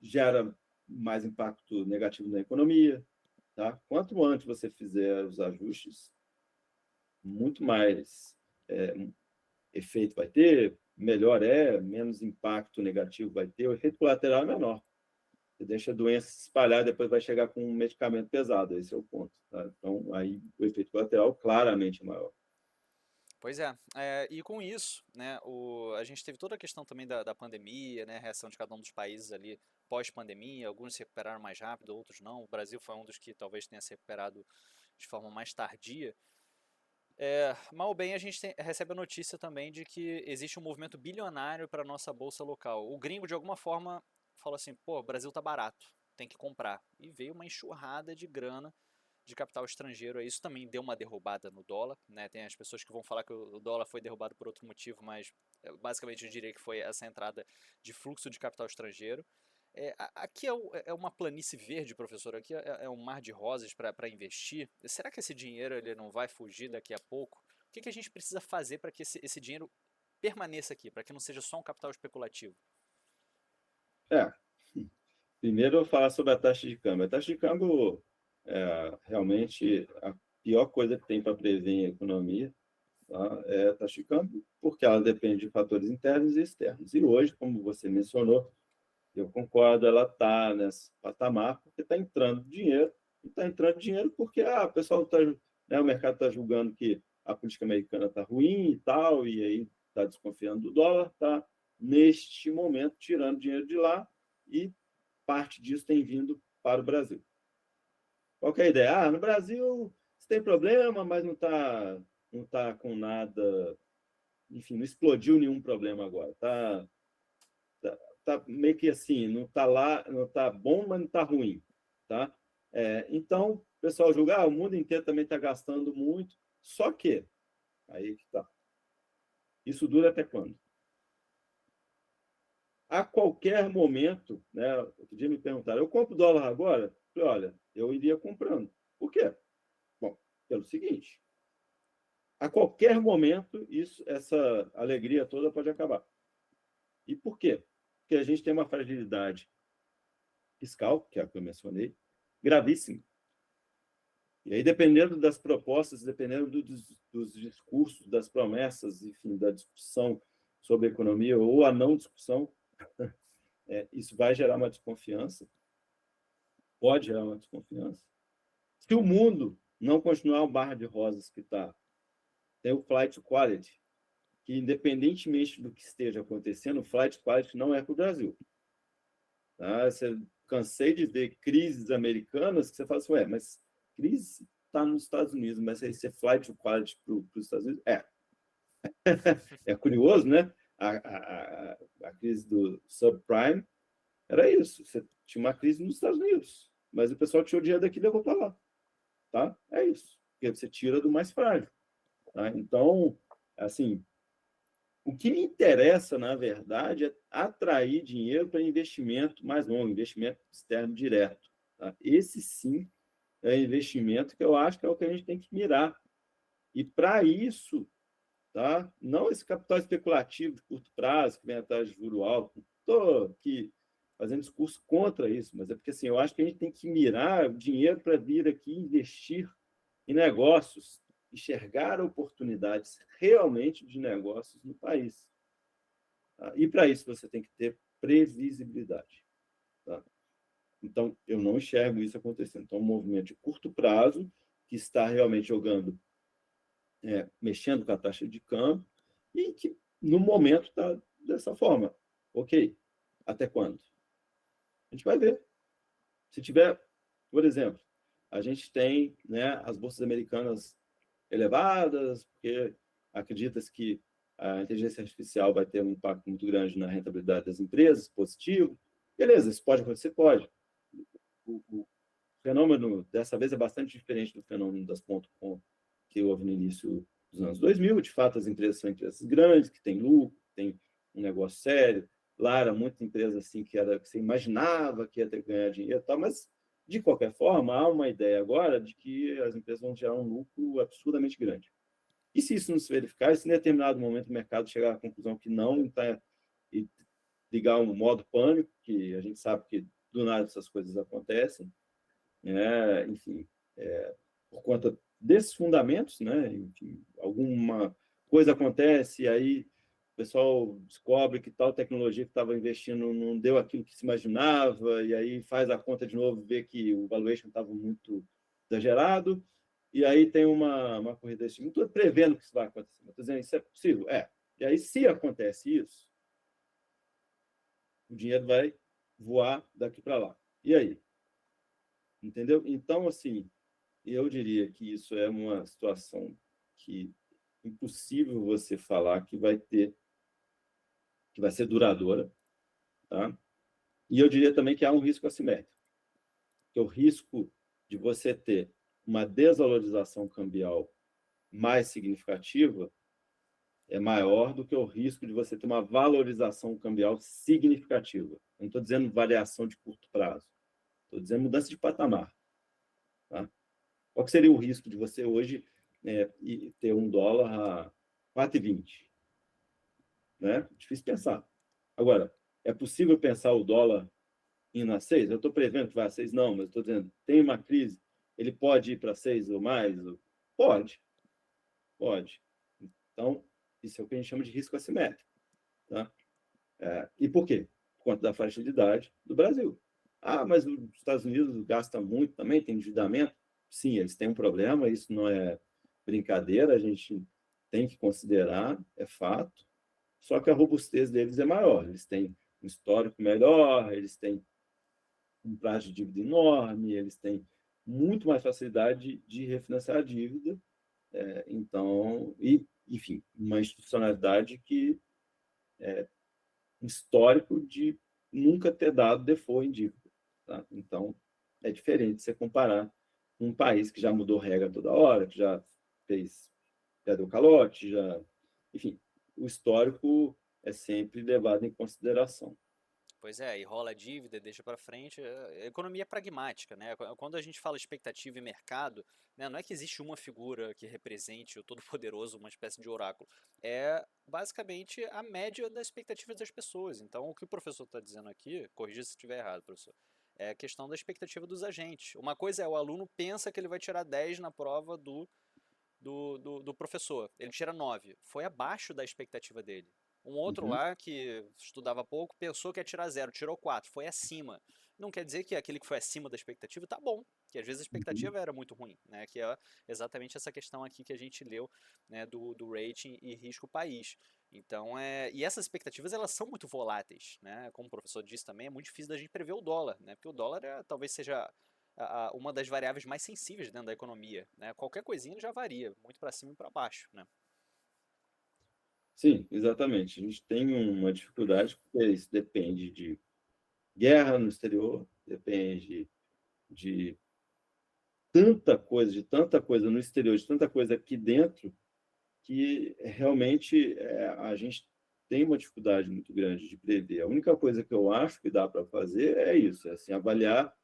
gera mais impacto negativo na economia. Tá? Quanto antes você fizer os ajustes, muito mais efeito vai ter, melhor menos impacto negativo vai ter, o efeito colateral é menor. Você deixa a doença se espalhar, depois vai chegar com um medicamento pesado, esse é o ponto. Tá? Então, aí o efeito colateral claramente é maior. Pois é, e com isso, né, a gente teve toda a questão também da pandemia, né, a reação de cada um dos países ali pós-pandemia, alguns se recuperaram mais rápido, outros não. O Brasil foi um dos que talvez tenha se recuperado de forma mais tardia. Mal ou bem, a gente recebe a notícia também de que existe um movimento bilionário para a nossa bolsa local. O gringo, de alguma forma, falou assim, pô, o Brasil tá barato, tem que comprar. E veio uma enxurrada de grana de capital estrangeiro. Isso também deu uma derrubada no dólar, né? Tem as pessoas que vão falar que o dólar foi derrubado por outro motivo, mas basicamente eu diria que foi essa entrada de fluxo de capital estrangeiro. Aqui é uma planície verde, professor, aqui é um mar de rosas para investir. Será que esse dinheiro ele não vai fugir daqui a pouco? O que a gente precisa fazer para que esse dinheiro permaneça aqui, para que não seja só um capital especulativo? Primeiro eu vou falar sobre a taxa de câmbio. A taxa de câmbio realmente a pior coisa que tem para prever a economia, tá? É a taxa de câmbio, porque ela depende de fatores internos e externos. E hoje, como você mencionou, eu concordo, ela está nesse patamar porque está entrando dinheiro, e está entrando dinheiro porque o pessoal o mercado está julgando que a política americana está ruim e tal, e aí está desconfiando do dólar, está, neste momento, tirando dinheiro de lá, e parte disso tem vindo para o Brasil. Qual que é a ideia? No Brasil você tem problema, mas não tá com nada, enfim, não explodiu nenhum problema agora. Tá meio que assim, não está lá, não está bom, mas não está ruim. Tá? Então, o pessoal julga, o mundo inteiro também está gastando muito, só que, aí que tá. Isso dura até quando? A qualquer momento, né? Outro dia me perguntaram, eu compro dólar agora? Eu falei, olha, eu iria comprando. Por quê? Bom, pelo seguinte, a qualquer momento essa alegria toda pode acabar. E por quê? Porque a gente tem uma fragilidade fiscal, que é a que eu mencionei, gravíssima. E aí, dependendo das propostas, dependendo dos discursos, das promessas, enfim, da discussão sobre a economia ou a não discussão, isso vai gerar uma desconfiança, pode gerar uma desconfiança. Se o mundo não continuar o mar de rosas que está, tem o flight to quality, que independentemente do que esteja acontecendo, o flight to quality não é para o Brasil. Tá? Cansei de ver crises americanas que você fala assim, mas crise está nos Estados Unidos, mas aí você flight to quality para os Estados Unidos? É curioso, né? A crise do subprime era isso. Você tinha uma crise nos Estados Unidos, mas o pessoal tirou dinheiro daqui e levou para lá. Tá? É isso. Porque você tira do mais frágil. Tá? Então, assim, O que me interessa, na verdade, é atrair dinheiro para investimento mais longo, investimento externo direto. Tá? Esse sim é investimento que eu acho que é o que a gente tem que mirar. E para isso, tá? Não esse capital especulativo de curto prazo, que vem atrás de juro alto. Estou aqui fazendo discurso contra isso, mas é porque assim, eu acho que a gente tem que mirar o dinheiro para vir aqui investir em negócios, enxergar oportunidades realmente de negócios no país. Tá? E para isso você tem que ter previsibilidade. Tá? Então, eu não enxergo isso acontecendo. Então, um movimento de curto prazo, que está realmente jogando, mexendo com a taxa de câmbio, e que, no momento, está dessa forma. Ok, até quando? A gente vai ver. Se tiver, por exemplo, a gente tem, né, as bolsas americanas elevadas, porque acredita-se que a inteligência artificial vai ter um impacto muito grande na rentabilidade das empresas, positivo. Beleza, isso pode acontecer? Pode. O fenômeno, dessa vez, é bastante diferente do fenômeno das .com que houve no início dos anos 2000. De fato, as empresas são empresas grandes, que têm lucro, que têm um negócio sério. Lá era muita empresa assim que você imaginava que ia ter que ganhar dinheiro, tal, mas de qualquer forma há uma ideia agora de que as empresas vão gerar um lucro absurdamente grande. E se isso não se verificar, se em determinado momento o mercado chegar à conclusão que não, tá, e ligar um modo pânico, que a gente sabe que do nada essas coisas acontecem, enfim, por conta desses fundamentos, né? Enfim, alguma coisa acontece e aí o pessoal descobre que tal tecnologia que estava investindo não deu aquilo que se imaginava, e aí faz a conta de novo, vê que o valuation estava muito exagerado, e aí tem uma corrida desse tipo. Não estou prevendo que isso vai acontecer, mas estou dizendo isso é possível? É. E aí, se acontece isso, o dinheiro vai voar daqui para lá. E aí? Entendeu? Então, assim, eu diria que isso é uma situação que é impossível você falar que vai ser duradoura, tá? E eu diria também que há um risco assimétrico, que é o risco de você ter uma desvalorização cambial mais significativa é maior do que o risco de você ter uma valorização cambial significativa. Eu não estou dizendo variação de curto prazo, estou dizendo mudança de patamar. Tá? Qual que seria o risco de você hoje ter um dólar a 4,20? Né? Difícil pensar. Agora, é possível pensar o dólar indo a 6? Eu estou prevendo que vai a 6? Não, mas estou dizendo, tem uma crise, ele pode ir para 6 ou mais? Pode, pode. Então, isso é o que a gente chama de risco assimétrico. Tá? E por quê? Por conta da fragilidade do Brasil. Ah, mas os Estados Unidos gasta muito também, tem endividamento. Sim, eles têm um problema, isso não é brincadeira, a gente tem que considerar, é fato. Só que a robustez deles é maior, eles têm um histórico melhor, eles têm um prazo de dívida enorme, eles têm muito mais facilidade de refinanciar a dívida. Então, enfim, uma institucionalidade que histórico de nunca ter dado default em dívida. Tá? Então, é diferente você comparar um país que já mudou regra toda hora, que já deu calote, enfim, o histórico é sempre levado em consideração. Pois é, e rola dívida, deixa para frente. A economia é pragmática, né? Quando a gente fala expectativa e mercado, né, não é que existe uma figura que represente o todo-poderoso, uma espécie de oráculo. É basicamente a média das expectativas das pessoas. Então, o que o professor está dizendo aqui, corrija se estiver errado, professor, é a questão da expectativa dos agentes. Uma coisa é o aluno pensa que ele vai tirar 10 na prova do professor. Ele tira 9. Foi abaixo da expectativa dele. Um outro Uhum, lá que estudava pouco pensou que ia tirar 0, tirou 4, foi acima. Não quer dizer que aquele que foi acima da expectativa tá bom, que às vezes a uhum. expectativa era muito ruim, né? Que é exatamente essa questão aqui que a gente leu, né, do rating e risco país. Então, e essas expectativas elas são muito voláteis, né? Como o professor disse também, é muito difícil da gente prever o dólar, né? Porque o dólar talvez seja uma das variáveis mais sensíveis dentro da economia, né? Qualquer coisinha já varia, muito para cima e para baixo, né? Sim, exatamente. A gente tem uma dificuldade, porque isso depende de guerra no exterior, depende de de tanta coisa no exterior, de tanta coisa aqui dentro, que realmente a gente tem uma dificuldade muito grande de prever. A única coisa que eu acho que dá para fazer é isso, é assim, avaliar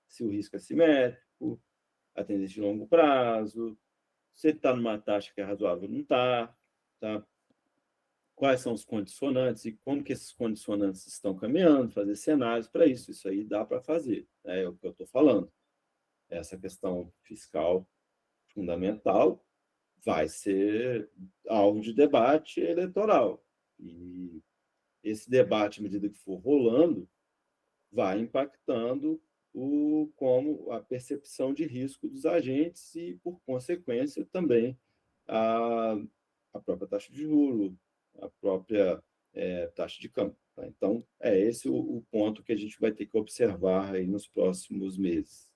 se o risco é simétrico, a tendência de longo prazo, se ele está numa taxa que é razoável, não está, tá? Quais são os condicionantes e como que esses condicionantes estão caminhando, fazer cenários para isso. Isso aí dá para fazer, né? É o que eu estou falando. Essa questão fiscal fundamental vai ser alvo de debate eleitoral. E esse debate, à medida que for rolando, vai impactando como a percepção de risco dos agentes e, por consequência, também a, a própria taxa de juros, a própria taxa de câmbio. Tá? Então, é esse o ponto que a gente vai ter que observar aí nos próximos meses.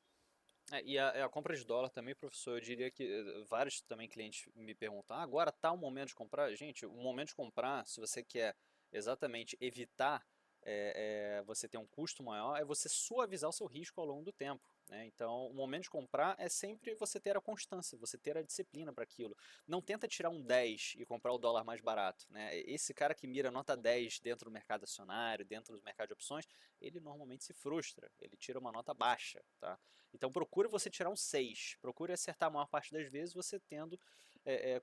E a compra de dólar também, professor, eu diria que vários também clientes me perguntam, agora está o momento de comprar? Gente, o momento de comprar, se você quer exatamente evitar você ter um custo maior, é você suavizar o seu risco ao longo do tempo. Né? Então, o momento de comprar é sempre você ter a constância, você ter a disciplina para aquilo. Não tenta tirar um 10 e comprar o dólar mais barato. Né? Esse cara que mira nota 10 dentro do mercado acionário, dentro do mercado de opções, ele normalmente se frustra, ele tira uma nota baixa. Tá? Então procure você tirar um 6, procure acertar a maior parte das vezes você tendo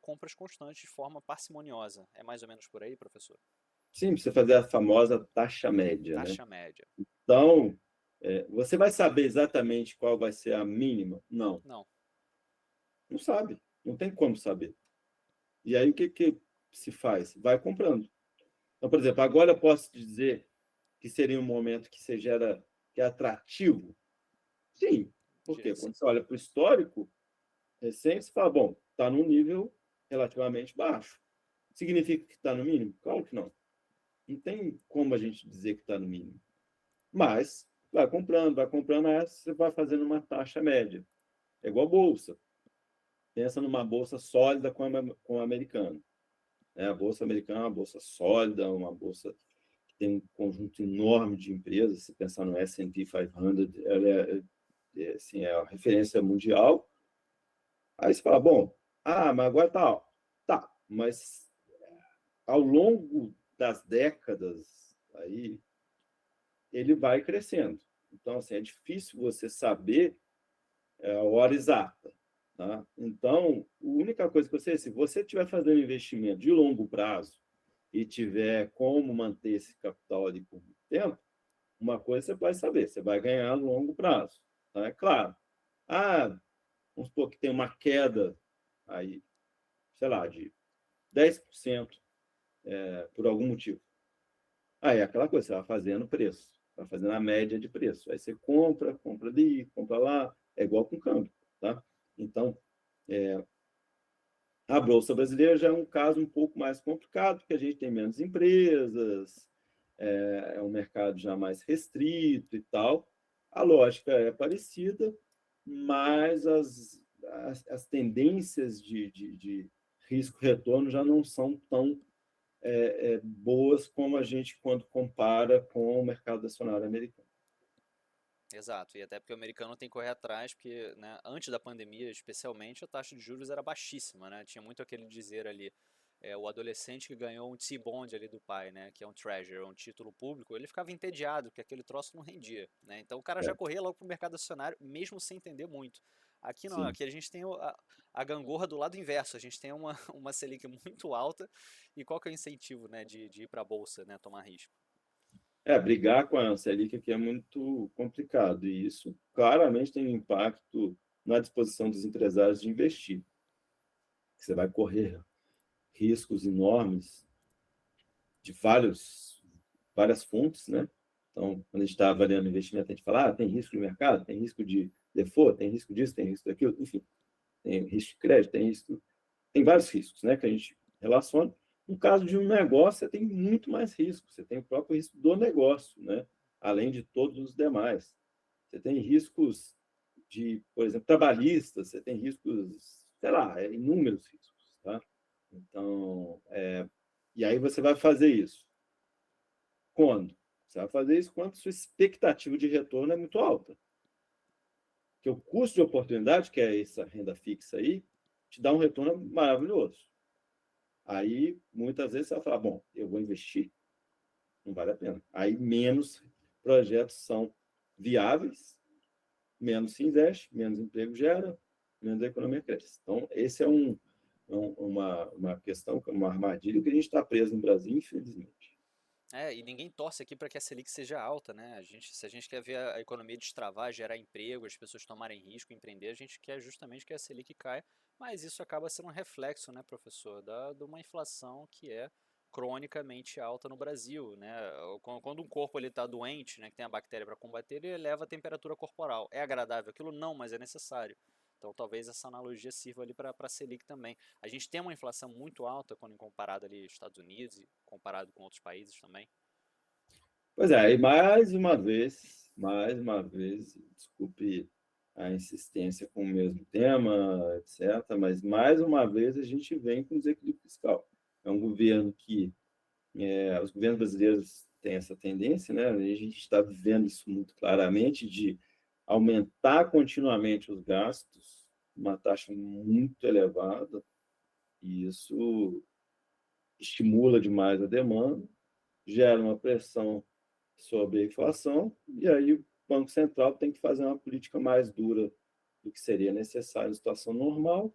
compras constantes de forma parcimoniosa. É mais ou menos por aí, professor? Sim, você fazer a famosa taxa média, né? Taxa média. Então, você vai saber exatamente qual vai ser a mínima? Não. Não. Não sabe. Não tem como saber. E aí, o que se faz? Vai comprando. Então, por exemplo, agora eu posso dizer que seria um momento que você gera, que é atrativo? Sim. Por quê? Quando você olha para o histórico recente, você fala, bom, está num nível relativamente baixo. Significa que está no mínimo? Claro que não. Não tem como a gente dizer que está no mínimo. Mas vai comprando, aí você vai fazendo uma taxa média. É igual a bolsa. Pensa numa bolsa sólida com a americana. A bolsa americana é uma bolsa sólida, uma bolsa que tem um conjunto enorme de empresas. Se pensar no S&P 500, ela assim, é a referência mundial. Aí você fala, bom, mas agora tá alto. Tá, mas ao longo das décadas, aí, ele vai crescendo. Então, assim, é difícil você saber a hora exata. Tá? Então, a única coisa que você, se você estiver fazendo investimento de longo prazo e tiver como manter esse capital ali por muito tempo, uma coisa você vai saber, você vai ganhar no longo prazo. Tá? É claro. Vamos supor que tem uma queda aí, sei lá, de 10% por algum motivo. Aí é aquela coisa, você vai fazendo preço, vai fazendo a média de preço. Aí você compra ali, compra lá, é igual com câmbio. Tá? Então, a Bolsa Brasileira já é um caso um pouco mais complicado, porque a gente tem menos empresas, um mercado já mais restrito e tal. A lógica é parecida, mas as tendências de risco-retorno já não são tão boas como a gente quando compara com o mercado acionário americano. Exato, e até porque o americano tem que correr atrás, porque né, antes da pandemia, especialmente, a taxa de juros era baixíssima, né? Tinha muito aquele dizer ali, o adolescente que ganhou um T-bond ali do pai, né? Que é um treasury, um título público, ele ficava entediado, porque aquele troço não rendia, né? Então o cara já corria logo para o mercado acionário, mesmo sem entender muito. Aqui não, Sim. aqui a gente tem a gangorra do lado inverso, a gente tem uma Selic muito alta, e qual que é o incentivo, né, de ir para a bolsa, né, tomar risco? Brigar com a Selic aqui é muito complicado, e isso claramente tem um impacto na disposição dos empresários de investir. Você vai correr riscos enormes de várias fontes, né? Então, quando a gente está avaliando investimento, a gente fala, tem risco de mercado, tem risco de default, tem risco disso, tem risco daquilo, enfim, tem risco de crédito, tem vários riscos, né, que a gente relaciona. No caso de um negócio, você tem muito mais risco, você tem o próprio risco do negócio, né, além de todos os demais. Você tem riscos por exemplo, trabalhistas, você tem riscos, sei lá, inúmeros riscos, tá? Então, e aí você vai fazer isso. Quando? Você vai fazer isso quando sua expectativa de retorno é muito alta. Porque o custo de oportunidade, que é essa renda fixa aí, te dá um retorno maravilhoso. Aí, muitas vezes, você vai falar, bom, eu vou investir, não vale a pena. Aí, menos projetos são viáveis, menos se investe, menos emprego gera, menos a economia cresce. Então, esse é uma questão, uma armadilha que a gente está preso no Brasil, infelizmente. E ninguém torce aqui para que a Selic seja alta, né? Se a gente quer ver a economia destravar, gerar emprego, as pessoas tomarem risco, empreender, a gente quer justamente que a Selic caia, mas isso acaba sendo um reflexo, né, professor, de uma inflação que é cronicamente alta no Brasil, né? Quando um corpo está doente, né, que tem a bactéria para combater, ele eleva a temperatura corporal. É agradável aquilo? Não, mas é necessário. Então talvez essa analogia sirva ali para a Selic também. A gente tem uma inflação muito alta quando comparado ali aos Estados Unidos e comparado com outros países também. Pois é, e mais uma vez, desculpe a insistência com o mesmo tema, etc., mas mais uma vez a gente vem com desequilíbrio fiscal. É um governo que, os governos brasileiros têm essa tendência, né? A gente está vivendo isso muito claramente, de aumentar continuamente os gastos, uma taxa muito elevada, e isso estimula demais a demanda, gera uma pressão sobre a inflação, e aí o Banco Central tem que fazer uma política mais dura do que seria necessário em situação normal,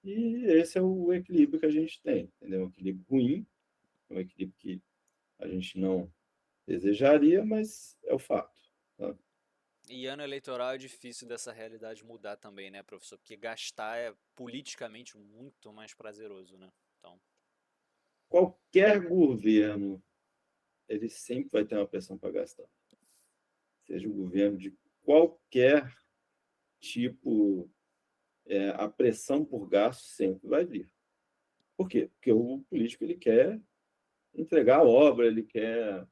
e esse é o equilíbrio que a gente tem, entendeu? Um equilíbrio ruim, um equilíbrio que a gente não desejaria, mas é o fato. Tá? E ano eleitoral é difícil dessa realidade mudar também, né, professor? Porque gastar é politicamente muito mais prazeroso, né? Então, Qualquer governo, ele sempre vai ter uma pressão para gastar. Seja o governo de qualquer tipo, a pressão por gasto sempre vai vir. Por quê? Porque o político ele quer entregar a obra, ele quer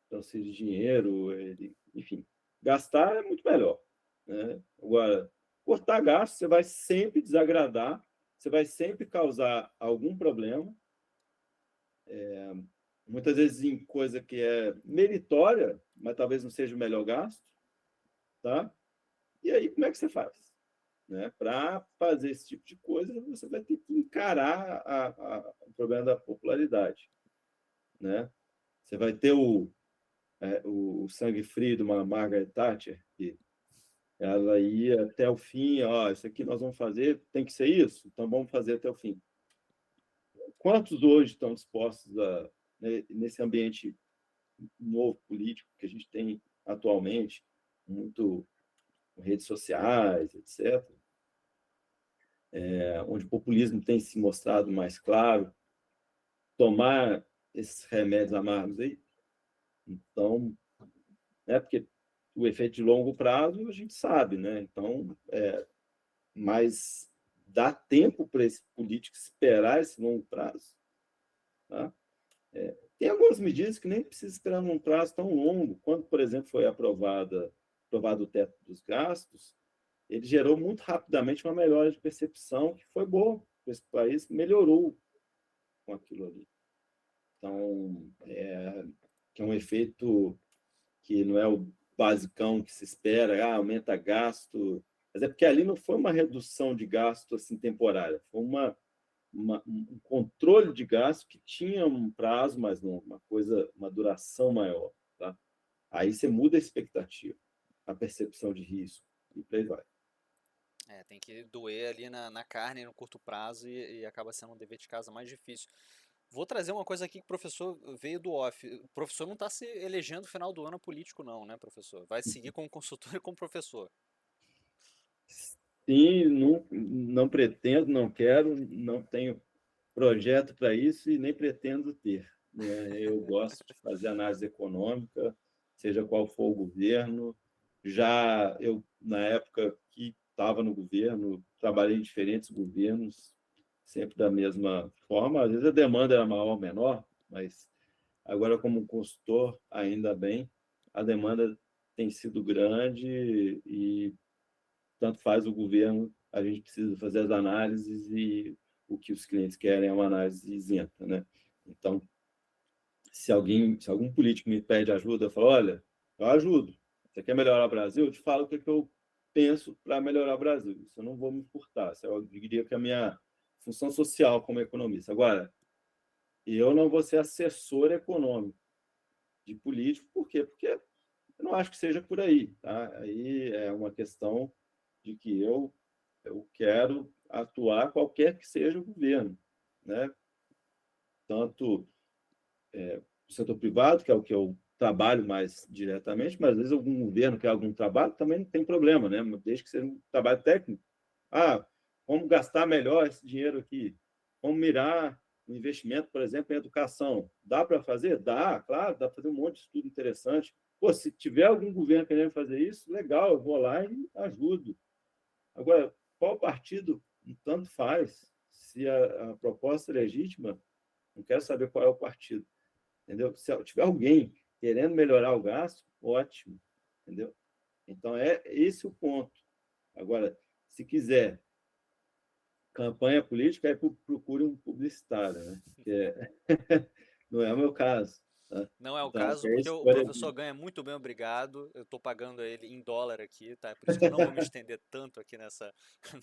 transferir dinheiro, ele, enfim, gastar é muito melhor. Né? Agora, cortar gasto, você vai sempre desagradar, você vai sempre causar algum problema, muitas vezes em coisa que é meritória, mas talvez não seja o melhor gasto, tá? E aí, como é que você faz? Né? Para fazer esse tipo de coisa, você vai ter que encarar o problema da popularidade. Né? Você vai ter o sangue frio de uma Margaret Thatcher, que ela ia até o fim, ó, isso aqui nós vamos fazer, tem que ser isso, então vamos fazer até o fim. Quantos hoje estão dispostos a, né, nesse ambiente novo político que a gente tem atualmente, muito redes sociais, etc., onde o populismo tem se mostrado mais claro, tomar esses remédios amargos aí? Então, né, porque o efeito de longo prazo a gente sabe, né? Então, mas dá tempo para esse político esperar esse longo prazo. Tá? Tem algumas medidas que nem precisa esperar num prazo tão longo. Quando, por exemplo, foi aprovado o teto dos gastos, ele gerou muito rapidamente uma melhora de percepção que foi boa para esse país, melhorou com aquilo ali. Então, que é um efeito que não é o basicão que se espera, aumenta gasto, mas é porque ali não foi uma redução de gasto assim temporária, foi um controle de gasto que tinha um prazo mais longo, uma duração maior. Tá? Aí você muda a expectativa, a percepção de risco, e por aí vai. tem que doer ali na carne no curto prazo e acaba sendo um dever de casa mais difícil. Vou trazer uma coisa aqui que o professor veio do off. O professor não está se elegendo no final do ano político, não, né, professor? Vai seguir como consultor e como professor. Sim, não, não pretendo, não quero, não tenho projeto para isso e nem pretendo ter. Né? Eu gosto de fazer análise econômica, seja qual for o governo. Já eu, na época que estava no governo, trabalhei em diferentes governos, sempre da mesma forma. Às vezes a demanda era maior ou menor, mas agora, como consultor, ainda bem, a demanda tem sido grande e tanto faz o governo, a gente precisa fazer as análises e o que os clientes querem é uma análise isenta, né? Então, se algum político me pede ajuda, eu falo, olha, eu ajudo. Você quer melhorar o Brasil? Eu te falo o que eu penso para melhorar o Brasil. Isso eu não vou me furtar. Eu diria que a minha função social como economista. Agora, eu não vou ser assessor econômico de político, por quê? Porque eu não acho que seja por aí, tá? Aí é uma questão de que eu quero atuar qualquer que seja o governo, né? Tanto no setor privado, que é o que eu trabalho mais diretamente, mas às vezes algum governo quer algum trabalho, também não tem problema, né? Desde que seja um trabalho técnico. Ah, como gastar melhor esse dinheiro aqui? Como mirar o investimento, por exemplo, em educação? Dá para fazer? Dá, claro, dá para fazer um monte de estudo interessante. Pô, se tiver algum governo querendo fazer isso, legal, eu vou lá e ajudo. Agora, qual partido tanto faz? Se a proposta é legítima, não quero saber qual é o partido, entendeu? Se tiver alguém querendo melhorar o gasto, ótimo, entendeu? Então, é esse o ponto. Agora, se quiser campanha política, aí procure um publicitário, né? Não é o meu caso. Tá? Não é o Então, caso, é porque o escolha professor de... ganha muito bem, obrigado. Eu estou pagando a ele em dólar aqui, tá? Por isso que eu não vou me estender tanto aqui nessa,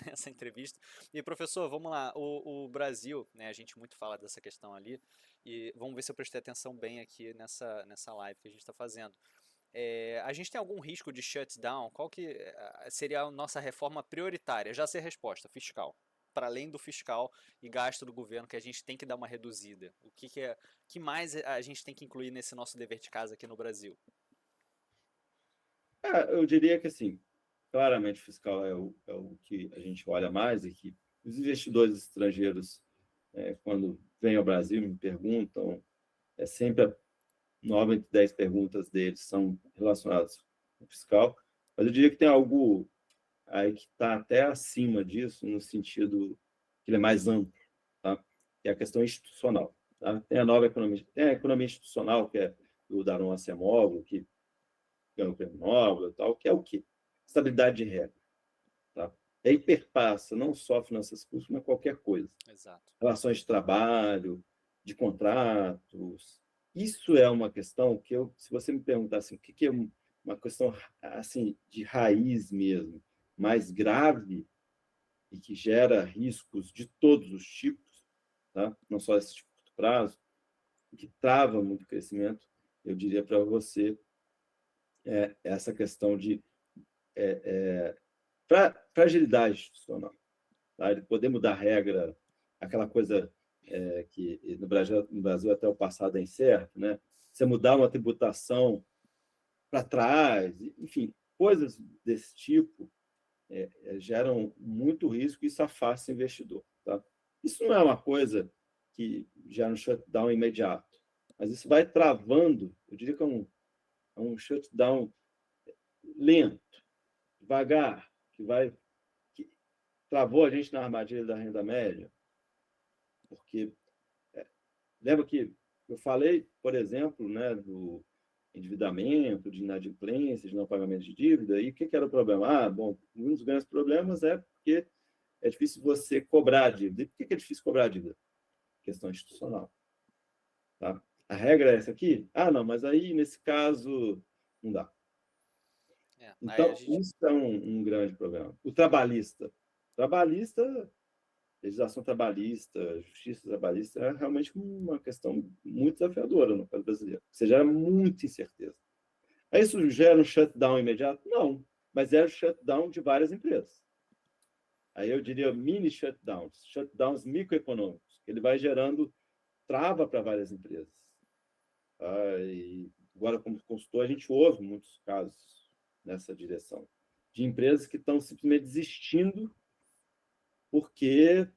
nessa entrevista. E, professor, vamos lá. O Brasil, né? A gente muito fala dessa questão ali. E vamos ver se eu prestei atenção bem aqui nessa live que a gente está fazendo. A gente tem algum risco de shutdown? Qual que seria a nossa reforma prioritária? Já sei a resposta, fiscal. Para além do fiscal e gasto do governo, que a gente tem que dar uma reduzida. Que mais a gente tem que incluir nesse nosso dever de casa aqui no Brasil? Eu diria que, assim, claramente fiscal é o que a gente olha mais e que os investidores estrangeiros, quando vêm ao Brasil, me perguntam, sempre 9 entre 10 perguntas deles são relacionadas ao fiscal, mas eu diria que tem algo aí que está até acima disso, no sentido que ele é mais amplo, tá? Que é a questão institucional. Tá? Tem a nova economia, tem a economia institucional, que é do Daron Acemoglu, que ganhou o prêmio Nobel, tal, que é o quê? Estabilidade de regra. Tá? E aí perpassa não só finanças públicas, mas qualquer coisa. Exato. Relações de trabalho, de contratos. Isso é uma questão que se você me perguntar assim, o que é uma questão assim de raiz mesmo, mais grave e que gera riscos de todos os tipos, tá? Não só esse de curto prazo, que trava muito o crescimento, eu diria para você, essa questão de fragilidade institucional. Tá? Ele poder mudar a regra, aquela coisa que no Brasil até o passado é incerto, né? Você mudar uma tributação para trás, enfim, coisas desse tipo geram muito risco e isso afasta o investidor. Tá? Isso não é uma coisa que gera um shutdown imediato, mas isso vai travando, eu diria que é um shutdown lento, devagar, que travou a gente na armadilha da renda média, porque lembra que eu falei, por exemplo, né, do endividamento, de inadimplência, de não pagamento de dívida, e o que era o problema? Bom, um dos grandes problemas é porque é difícil você cobrar a dívida. E por que é difícil cobrar a dívida? Questão institucional. Tá? A regra é essa aqui? Não, mas aí, nesse caso, não dá. Aí a Então, gente. isso é um grande problema. O trabalhista. Trabalhista, legislação trabalhista, justiça trabalhista, é realmente uma questão muito desafiadora no caso brasileiro. Você gera muita incerteza. Aí isso gera um shutdown imediato? Não, mas é o shutdown de várias empresas. Aí eu diria mini shutdowns microeconômicos, que ele vai gerando trava para várias empresas. E agora, como consultor, a gente ouve muitos casos nessa direção, de empresas que estão simplesmente desistindo porque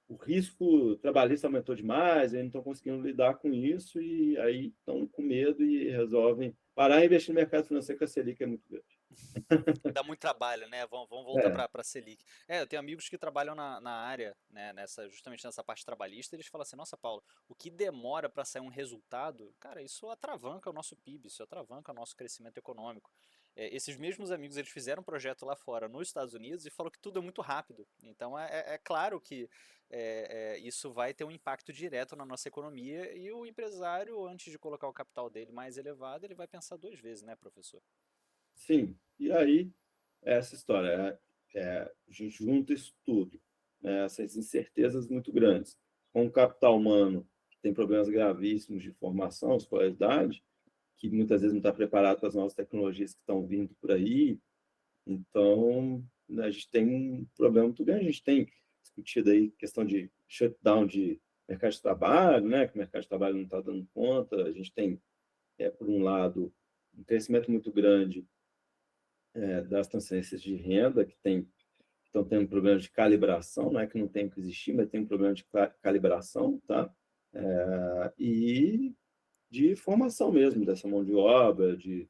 o risco trabalhista aumentou demais, eles não estão conseguindo lidar com isso e aí estão com medo e resolvem parar e investir no mercado financeiro, que a Selic é muito grande. Dá muito trabalho, né? Vamos voltar É, para a Selic. Eu tenho amigos que trabalham na área, né, justamente nessa parte trabalhista, eles falam assim, nossa, Paulo, o que demora para sair um resultado, cara, isso atravanca o nosso PIB, isso atravanca o nosso crescimento econômico. Esses mesmos amigos, eles fizeram um projeto lá fora, nos Estados Unidos, e falou que tudo é muito rápido. Então, é claro que isso vai ter um impacto direto na nossa economia e o empresário, antes de colocar o capital dele mais elevado, ele vai pensar duas vezes, né, professor? sim. E aí, essa história, a gente junta isso tudo. né, essas incertezas muito grandes. Com o capital humano, que tem problemas gravíssimos de formação, escolaridade, que muitas vezes não está preparado para as novas tecnologias que estão vindo por aí. Então, né, a gente tem um problema muito grande. A gente tem discutido aí questão de shutdown de mercado de trabalho, né, que o mercado de trabalho não está dando conta. A gente tem, por um lado, um crescimento muito grande das transferências de renda, que estão tendo problemas de calibração, não é que não tem que existir, mas tem um problema de calibração, tá? E de formação mesmo dessa mão de obra, de,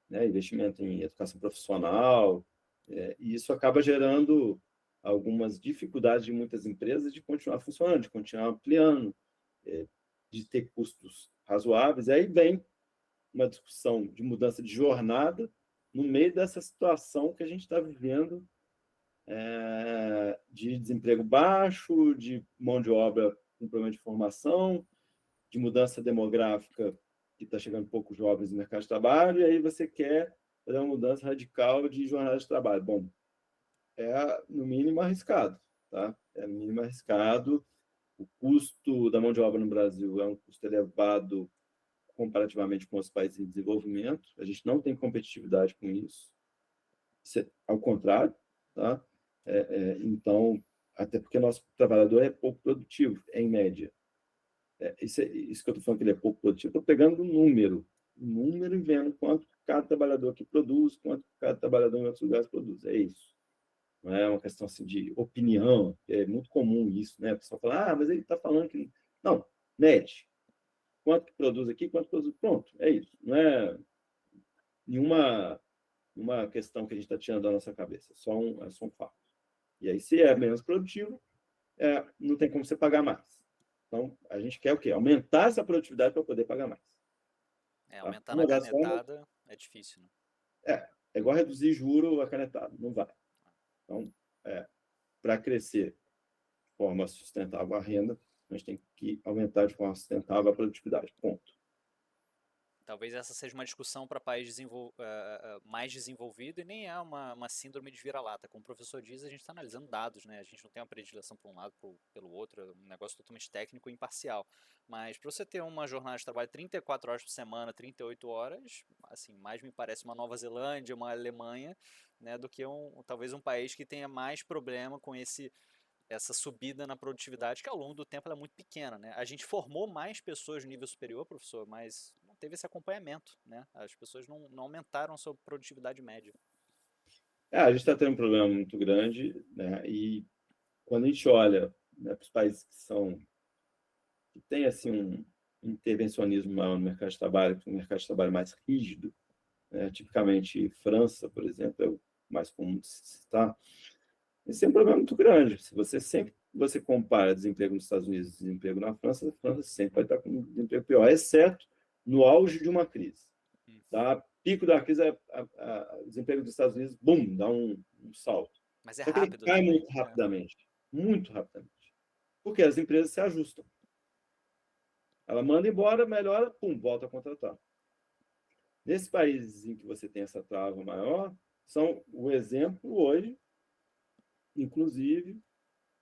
né, investimento em educação profissional, e isso acaba gerando algumas dificuldades de muitas empresas de continuar funcionando, de continuar ampliando, de ter custos razoáveis. Aí vem uma discussão de mudança de jornada no meio dessa situação que a gente está vivendo, de desemprego baixo, de mão de obra com problema de formação, de mudança demográfica, que está chegando poucos jovens no mercado de trabalho, e aí você quer fazer uma mudança radical de jornada de trabalho. Bom, no mínimo arriscado, tá? É no mínimo arriscado. O custo da mão de obra no Brasil é um custo elevado comparativamente com os países em desenvolvimento. A gente não tem competitividade com isso. Ao contrário, tá? Então, até porque nosso trabalhador é pouco produtivo, em média. Isso que eu estou falando que ele é pouco produtivo, estou pegando um número e vendo quanto cada trabalhador aqui produz, quanto cada trabalhador em outros lugares produz. É isso. Não é uma questão assim, de opinião, é muito comum isso, né? A pessoa fala, mas ele está falando que... Não, média. Quanto que produz aqui, quanto produz... Pronto, é isso. Não é nenhuma uma questão que a gente está tirando da nossa cabeça, é só um fato. E aí, se é menos produtivo, não tem como você pagar mais. Então, a gente quer o quê? Aumentar essa produtividade para poder pagar mais. Tá? Aumentar na Uma das formas canetada é difícil, né? é igual reduzir juro acanetado, não vai. Então, para crescer de forma sustentável a renda, a gente tem que aumentar de forma sustentável a produtividade. Ponto. Talvez essa seja uma discussão para país mais desenvolvido e nem é uma síndrome de vira-lata. Como o professor diz, a gente está analisando dados, né? A gente não tem uma predileção para um lado pelo outro, é um negócio totalmente técnico e imparcial. Mas para você ter uma jornada de trabalho 34 horas por semana, 38 horas, assim, mais me parece uma Nova Zelândia, uma Alemanha, né, do que talvez um país que tenha mais problema com essa subida na produtividade, que ao longo do tempo ela é muito pequena, né? A gente formou mais pessoas no nível superior, professor, mas não teve esse acompanhamento, né? As pessoas não aumentaram a sua produtividade média. A gente está tendo um problema muito grande, né? E quando a gente olha, né, para os países que têm assim, um intervencionismo maior no mercado de trabalho, um mercado de trabalho mais rígido, né? Tipicamente França, por exemplo, é o mais comum de se citar. Esse é um problema muito grande. Se você compara desemprego nos Estados Unidos e desemprego na França, a França sempre vai estar com um desemprego pior, exceto no auge de uma crise. Tá? Pico da crise, o desemprego dos Estados Unidos, bum, dá um salto. Mas é Só que ele rápido cai também. muito rapidamente. Porque as empresas se ajustam. Ela manda embora, melhora, pum, volta a contratar. Nesses países em que você tem essa trava maior, são o exemplo hoje, inclusive,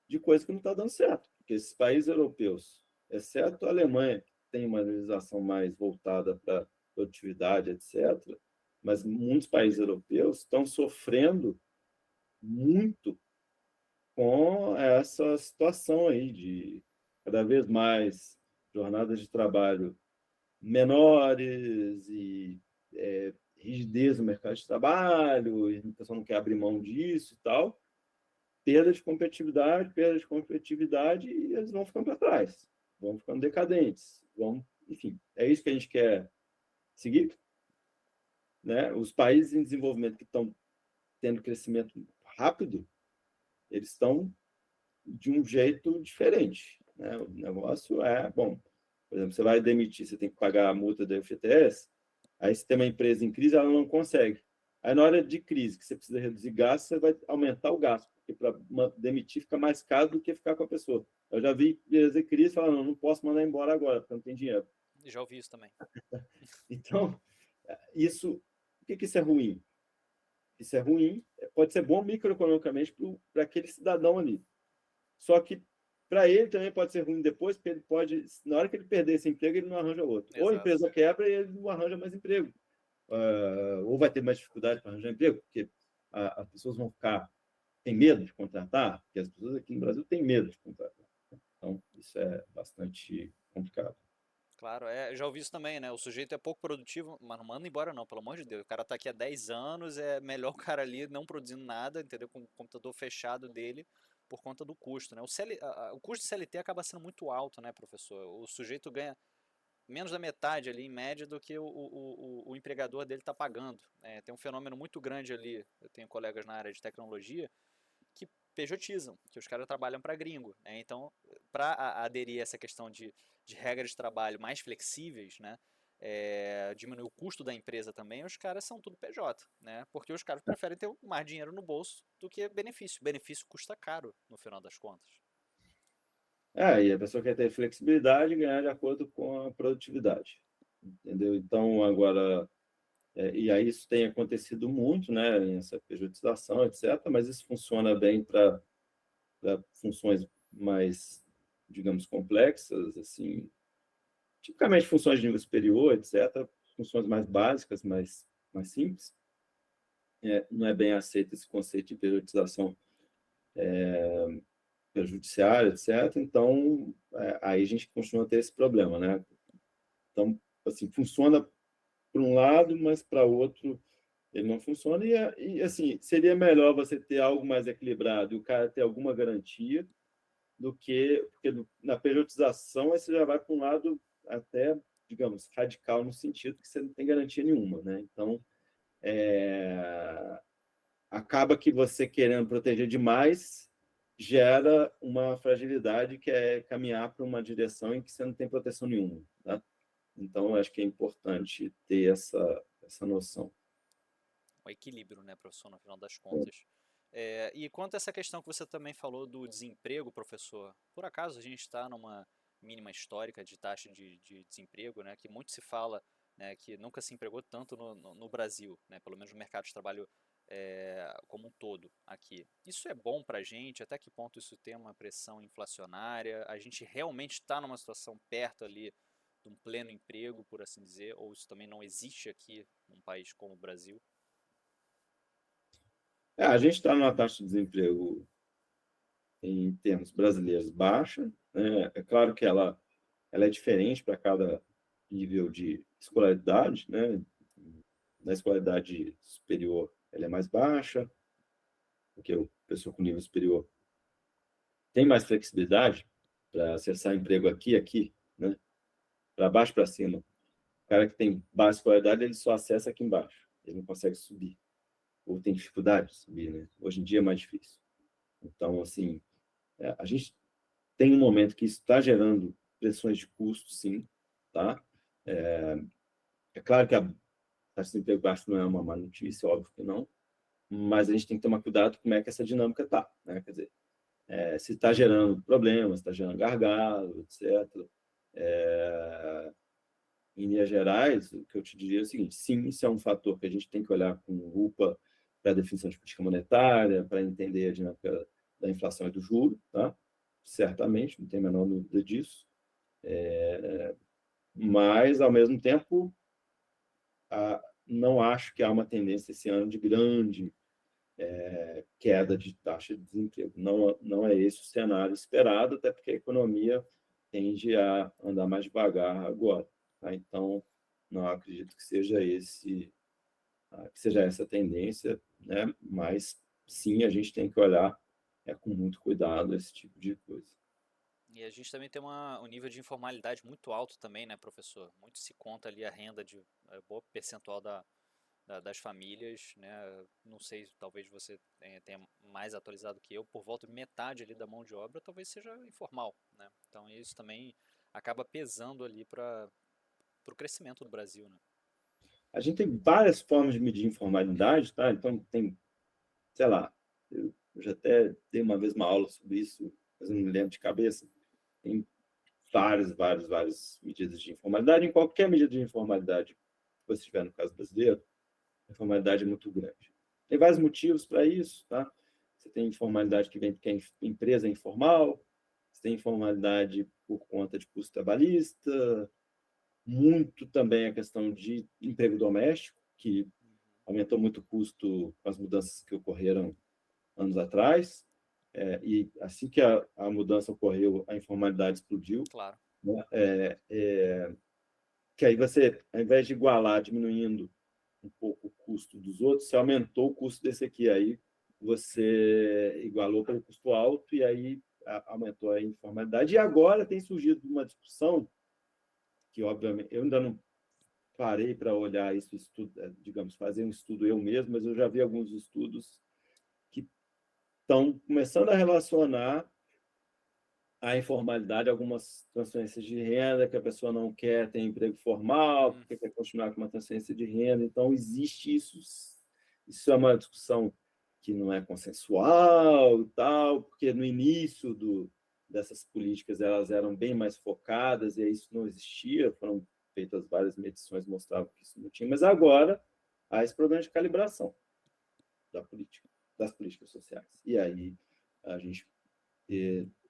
de coisa que não está dando certo. Porque esses países europeus, exceto a Alemanha, que tem uma legislação mais voltada para produtividade, etc., mas muitos países europeus estão sofrendo muito com essa situação aí de cada vez mais jornadas de trabalho menores e rigidez no mercado de trabalho, e a pessoa não quer abrir mão disso e tal, perda de competitividade, e eles vão ficando para trás, vão ficando decadentes, enfim, é isso que a gente quer seguir, né? Os países em desenvolvimento que estão tendo crescimento rápido, eles estão de um jeito diferente, né? O negócio bom, por exemplo, você vai demitir, você tem que pagar a multa do FGTS, aí se tem uma empresa em crise, ela não consegue. Aí na hora de crise, que você precisa reduzir gastos, você vai aumentar o gasto, porque para demitir fica mais caro do que ficar com a pessoa. Eu já vi empresas em crise falando, não posso mandar embora agora, porque não tem dinheiro. Já ouvi isso também. Então, por que isso é ruim? Isso é ruim, pode ser bom microeconomicamente para aquele cidadão ali. Só que para ele também pode ser ruim depois, porque ele pode, na hora que ele perder esse emprego, ele não arranja outro. Ou a Exato. empresa quebra e ele não arranja mais emprego. Ou vai ter mais dificuldade para arranjar emprego, porque as pessoas vão ficar, tem medo de contratar, porque as pessoas aqui no Brasil têm medo de contratar. Então, isso é bastante complicado. Claro, já ouvi isso também, né? O sujeito é pouco produtivo, mas não manda embora não, pelo amor de Deus. O cara tá aqui há 10 anos, é melhor o cara ali não produzindo nada, entendeu? Com o computador fechado dele por conta do custo, né? O custo de CLT acaba sendo muito alto, né, professor? O sujeito ganha menos da metade ali, em média, do que o empregador dele está pagando. Tem um fenômeno muito grande ali, eu tenho colegas na área de tecnologia, que pejotizam, que os caras trabalham para gringo, né? Então, para aderir a essa questão de regras de trabalho mais flexíveis, né? Diminuir o custo da empresa também, os caras são tudo PJ, né? Porque os caras preferem ter mais dinheiro no bolso do que benefício. Benefício custa caro, no final das contas. E a pessoa quer ter flexibilidade e ganhar de acordo com a produtividade. Entendeu? Então, agora, e aí isso tem acontecido muito, né, essa pejotização, etc., mas isso funciona bem para funções mais, digamos, complexas, assim, tipicamente funções de nível superior, etc., funções mais básicas, mais simples. Não é bem aceito esse conceito de pejotização judiciária, etc. Então, aí a gente continua a ter esse problema, né? Então, assim, funciona por um lado, mas para outro ele não funciona. E, assim, seria melhor você ter algo mais equilibrado e o cara ter alguma garantia do que... Porque na pejotização você já vai para um lado até, digamos, radical, no sentido que você não tem garantia nenhuma, né? Então, acaba que você querendo proteger demais gera uma fragilidade que é caminhar para uma direção em que você não tem proteção nenhuma, tá? Então, eu acho que é importante ter essa noção. O equilíbrio, né, professor, no final das contas. E quanto a essa questão que você também falou do desemprego, professor, por acaso a gente está numa mínima histórica de taxa de desemprego, né, que muito se fala, né, que nunca se empregou tanto no Brasil, né, pelo menos no mercado de trabalho como um todo aqui. Isso é bom para a gente? Até que ponto isso tem uma pressão inflacionária? A gente realmente está numa situação perto ali de um pleno emprego, por assim dizer, ou isso também não existe aqui num país como o Brasil? A gente está numa taxa de desemprego, em termos brasileiros, baixa, né? É claro que ela é diferente para cada nível de escolaridade, né? Na escolaridade superior, ela é mais baixa, porque a pessoa com nível superior tem mais flexibilidade para acessar emprego aqui, né? Para baixo, para cima. O cara que tem baixa escolaridade, ele só acessa aqui embaixo, ele não consegue subir, ou tem dificuldade de subir, né? Hoje em dia é mais difícil. Então, assim, a gente tem um momento que isso está gerando pressões de custo, sim, tá? É claro que a taxa de desemprego baixo não é uma má notícia, óbvio que não, mas a gente tem que tomar cuidado com como é que essa dinâmica está, né? Quer dizer, se está gerando problemas, está gerando gargalo, etc. Em linhas gerais, o que eu te diria é o seguinte: sim, isso é um fator que a gente tem que olhar com lupa para a definição de política monetária, para entender a dinâmica da inflação e do juro, tá? Certamente, não tem a menor dúvida disso. Mas, ao mesmo tempo, não acho que há uma tendência esse ano de grande queda de taxa de desemprego. Não é esse o cenário esperado, até porque a economia tende a andar mais devagar agora. Tá? Então, não acredito que seja essa a tendência, né? Mas sim, a gente tem que olhar com muito cuidado esse tipo de coisa. E a gente também tem um nível de informalidade muito alto também, né, professor? Muito se conta ali a renda de boa percentual das famílias, né? Não sei, talvez você tenha mais atualizado que eu, por volta de metade ali da mão de obra talvez seja informal, né? Então isso também acaba pesando ali para o crescimento do Brasil, né? A gente tem várias formas de medir informalidade, tá? Então, tem, sei lá, eu já até dei uma vez uma aula sobre isso, mas não me lembro de cabeça. Tem várias medidas de informalidade. Em qualquer medida de informalidade que você tiver no caso brasileiro, a informalidade é muito grande. Tem vários motivos para isso, tá? você tem informalidade que vem porque a empresa é informal, você tem informalidade por conta de custo trabalhista, muito também a questão de emprego doméstico, que aumentou muito o custo com as mudanças que ocorreram anos atrás, e assim que a mudança ocorreu, a informalidade explodiu, Claro. né? Que aí você, ao invés de igualar, diminuindo um pouco o custo dos outros, você aumentou o custo desse aqui, aí você igualou pelo custo alto e aí aumentou a informalidade. E agora tem surgido uma discussão que, obviamente, eu ainda não parei para olhar isso, digamos, fazer um estudo eu mesmo, mas eu já vi alguns estudos que estão começando a relacionar a informalidade, algumas transferências de renda que a pessoa não quer ter emprego formal, porque quer continuar com uma transferência de renda. Então, existe isso. Isso é uma discussão que não é consensual e tal, porque no início dessas políticas elas eram bem mais focadas e isso não existia, foram feitas várias medições mostravam que isso não tinha, mas agora há esse problema de calibração da política, das políticas sociais. E aí a gente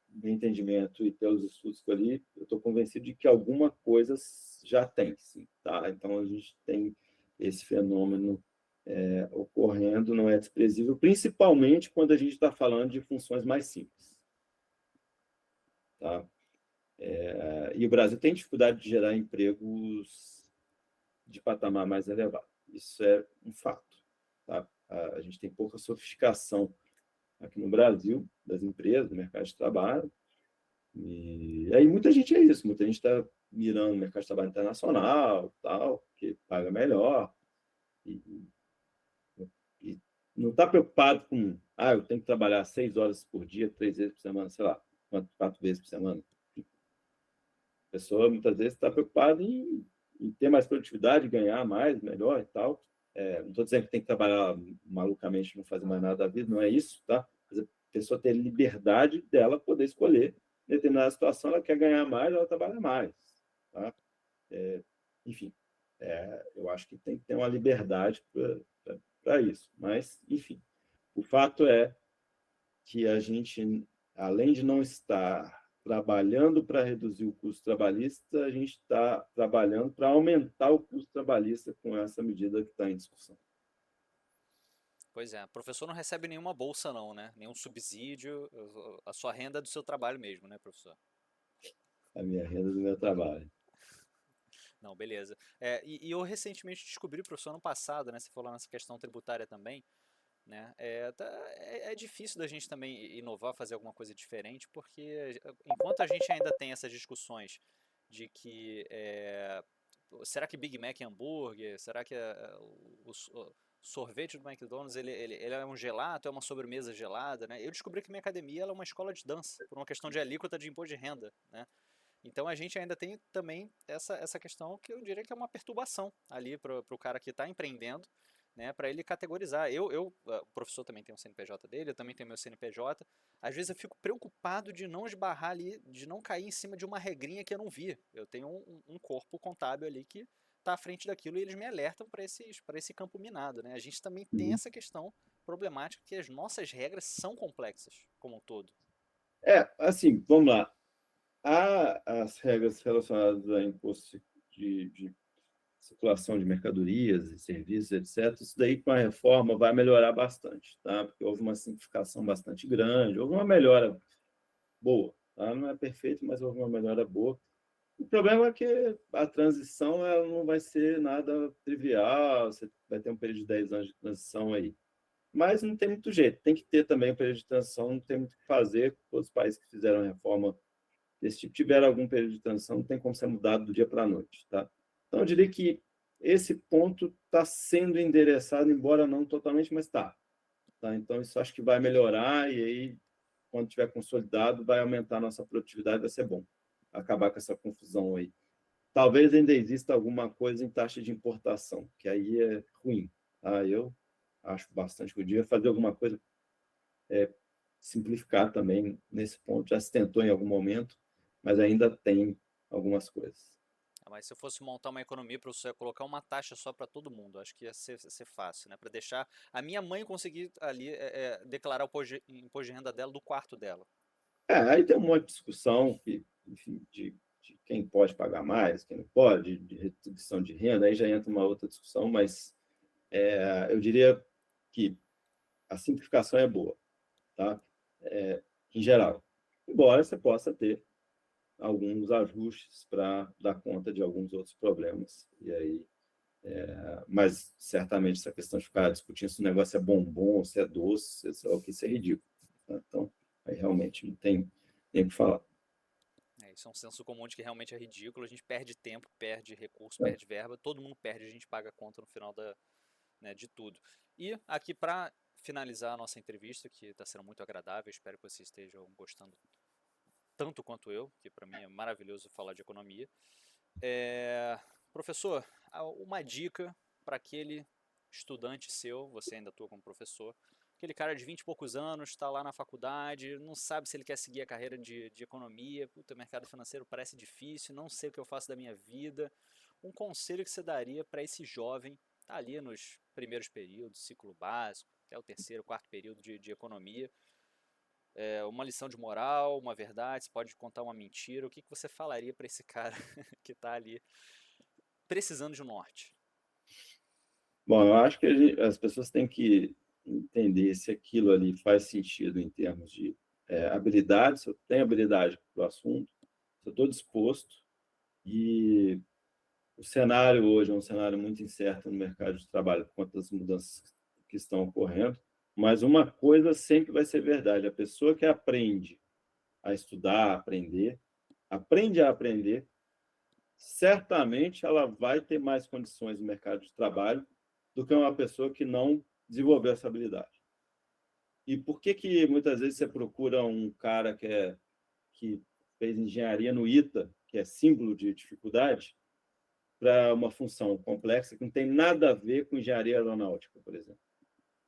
de entendimento e pelos estudos que eu li, eu estou convencido de que alguma coisa já tem, sim. Tá? Então, a gente tem esse fenômeno ocorrendo, não é desprezível, principalmente quando a gente está falando de funções mais simples. Tá? E o Brasil tem dificuldade de gerar empregos de patamar mais elevado. Isso é um fato. Tá? A gente tem pouca sofisticação aqui no Brasil, das empresas, do mercado de trabalho. E aí muita gente é isso, muita gente está mirando o mercado de trabalho internacional, tal, que paga melhor, e não está preocupado com, eu tenho que trabalhar 6 horas por dia, 3 vezes por semana, sei lá, 4 vezes por semana. A pessoa muitas vezes está preocupada em ter mais produtividade, ganhar mais, melhor e tal. Não estou dizendo que tem que trabalhar malucamente, não fazer mais nada da vida, não é isso, tá? Mas a pessoa ter liberdade dela poder escolher. Em determinada situação, ela quer ganhar mais, ela trabalha mais. Tá? Enfim, eu acho que tem que ter uma liberdade para isso. Mas, enfim, o fato é que a gente, além de não estar trabalhando para reduzir o custo trabalhista, a gente está trabalhando para aumentar o custo trabalhista com essa medida que está em discussão. Pois é, o professor não recebe nenhuma bolsa não, né? Nenhum subsídio, a sua renda é do seu trabalho mesmo, né, professor? A minha renda do meu trabalho. Não, beleza. E eu recentemente descobri, professor, ano passado, né? Você falou nessa questão tributária também, né? É difícil da gente também inovar, fazer alguma coisa diferente, porque enquanto a gente ainda tem essas discussões de que será que Big Mac é hambúrguer? Será que o sorvete do McDonald's ele é um gelato, é uma sobremesa gelada, né? Eu descobri que minha academia ela é uma escola de dança, por uma questão de alíquota de imposto de renda, né? Então a gente ainda tem também essa questão que eu diria que é uma perturbação ali para o cara que está empreendendo, né, para ele categorizar. O professor também tem um CNPJ dele, eu também tenho meu CNPJ. Às vezes eu fico preocupado de não esbarrar ali, de não cair em cima de uma regrinha que eu não vi. Eu tenho um corpo contábil ali que está à frente daquilo e eles me alertam para esse campo minado. Né? A gente também tem essa questão problemática que as nossas regras são complexas como um todo. Assim, vamos lá. Há as regras relacionadas a imposto de circulação de mercadorias e serviços, etc. Isso daí, com a reforma, vai melhorar bastante, tá? Porque houve uma simplificação bastante grande, houve uma melhora boa, tá? Não é perfeito, mas houve uma melhora boa. O problema é que a transição ela não vai ser nada trivial, você vai ter um período de 10 anos de transição aí. Mas não tem muito jeito, tem que ter também um período de transição, não tem muito o que fazer. Todos os países que fizeram reforma desse tipo tiveram algum período de transição, não tem como ser mudado do dia para a noite. Tá? Então, eu diria que esse ponto está sendo endereçado, embora não totalmente, mas está. Tá? Então, isso acho que vai melhorar e aí, quando tiver consolidado, vai aumentar a nossa produtividade, vai ser bom acabar com essa confusão aí. Talvez ainda exista alguma coisa em taxa de importação, que aí é ruim. Tá? Eu acho bastante que eu devia fazer alguma coisa, simplificar também nesse ponto. Já se tentou em algum momento, mas ainda tem algumas coisas. Mas se eu fosse montar uma economia, professor, eu ia colocar uma taxa só para todo mundo. Acho que ia ser fácil, né? Para deixar a minha mãe conseguir ali declarar o imposto de renda dela do quarto dela. Aí tem um monte de discussão que, enfim, de quem pode pagar mais, quem não pode, de redução de renda, aí já entra uma outra discussão, mas eu diria que a simplificação é boa, tá? Em geral. Embora você possa ter alguns ajustes para dar conta de alguns outros problemas. E aí, mas certamente essa questão de ficar discutindo se o negócio é bombom, se é doce, se é o que, isso é ridículo. Tá? Então, aí realmente não tem nem o que falar. Isso é um senso comum de que realmente é ridículo. A gente perde tempo, perde recurso, É. perde verba, todo mundo perde, a gente paga a conta no final né, de tudo. E aqui para finalizar a nossa entrevista, que está sendo muito agradável, espero que vocês estejam gostando tanto quanto eu, que para mim é maravilhoso falar de economia. Professor, uma dica para aquele estudante seu, você ainda atua como professor, aquele cara de 20 e poucos anos, está lá na faculdade, não sabe se ele quer seguir a carreira de economia, puta, mercado financeiro parece difícil, não sei o que eu faço da minha vida. Um conselho que você daria para esse jovem, tá ali nos primeiros períodos, ciclo básico, até o terceiro, quarto período de economia, uma lição de moral, uma verdade, você pode contar uma mentira, o que você falaria para esse cara que está ali precisando de um norte? Bom, eu acho que as pessoas têm que entender se aquilo ali faz sentido em termos de habilidade, se eu tenho habilidade para o assunto, se eu estou disposto. E o cenário hoje é um cenário muito incerto no mercado de trabalho por conta das mudanças que estão ocorrendo, mas uma coisa sempre vai ser verdade: a pessoa que aprende a estudar, a aprende a aprender, certamente ela vai ter mais condições no mercado de trabalho do que uma pessoa que não desenvolveu essa habilidade. E por que muitas vezes você procura um cara que fez engenharia no ITA, que é símbolo de dificuldade, para uma função complexa que não tem nada a ver com engenharia aeronáutica, por exemplo?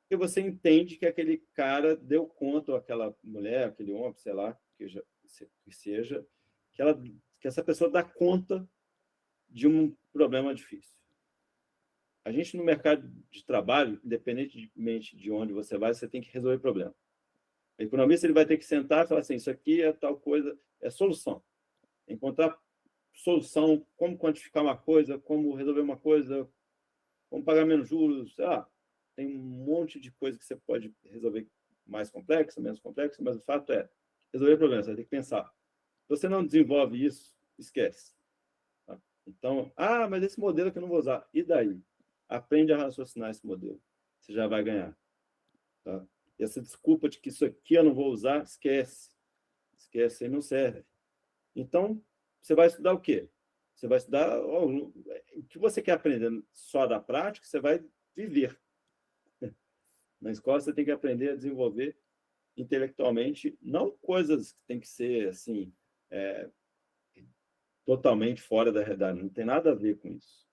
Porque você entende que aquele cara deu conta, ou aquela mulher, aquele homem, sei lá, que seja, que essa pessoa dá conta de um problema difícil. A gente, no mercado de trabalho, independentemente de onde você vai, você tem que resolver problema. O economista ele vai ter que sentar e falar assim: isso aqui é tal coisa, é solução. Encontrar solução, como quantificar uma coisa, como resolver uma coisa, como pagar menos juros. Tem um monte de coisa que você pode resolver, mais complexa, menos complexa, mas o fato é resolver problemas, você vai ter que pensar. Se você não desenvolve isso, esquece. Tá? Então, mas esse modelo que eu não vou usar. E daí? Aprende a raciocinar esse modelo. Você já vai ganhar. Tá? E essa desculpa de que isso aqui eu não vou usar, esquece. Esquece, aí não serve. Então, você vai estudar o quê? Você vai estudar o que você quer aprender só da prática, você vai viver. Na escola, você tem que aprender a desenvolver intelectualmente, não coisas que tem que ser assim, totalmente fora da realidade, não tem nada a ver com isso.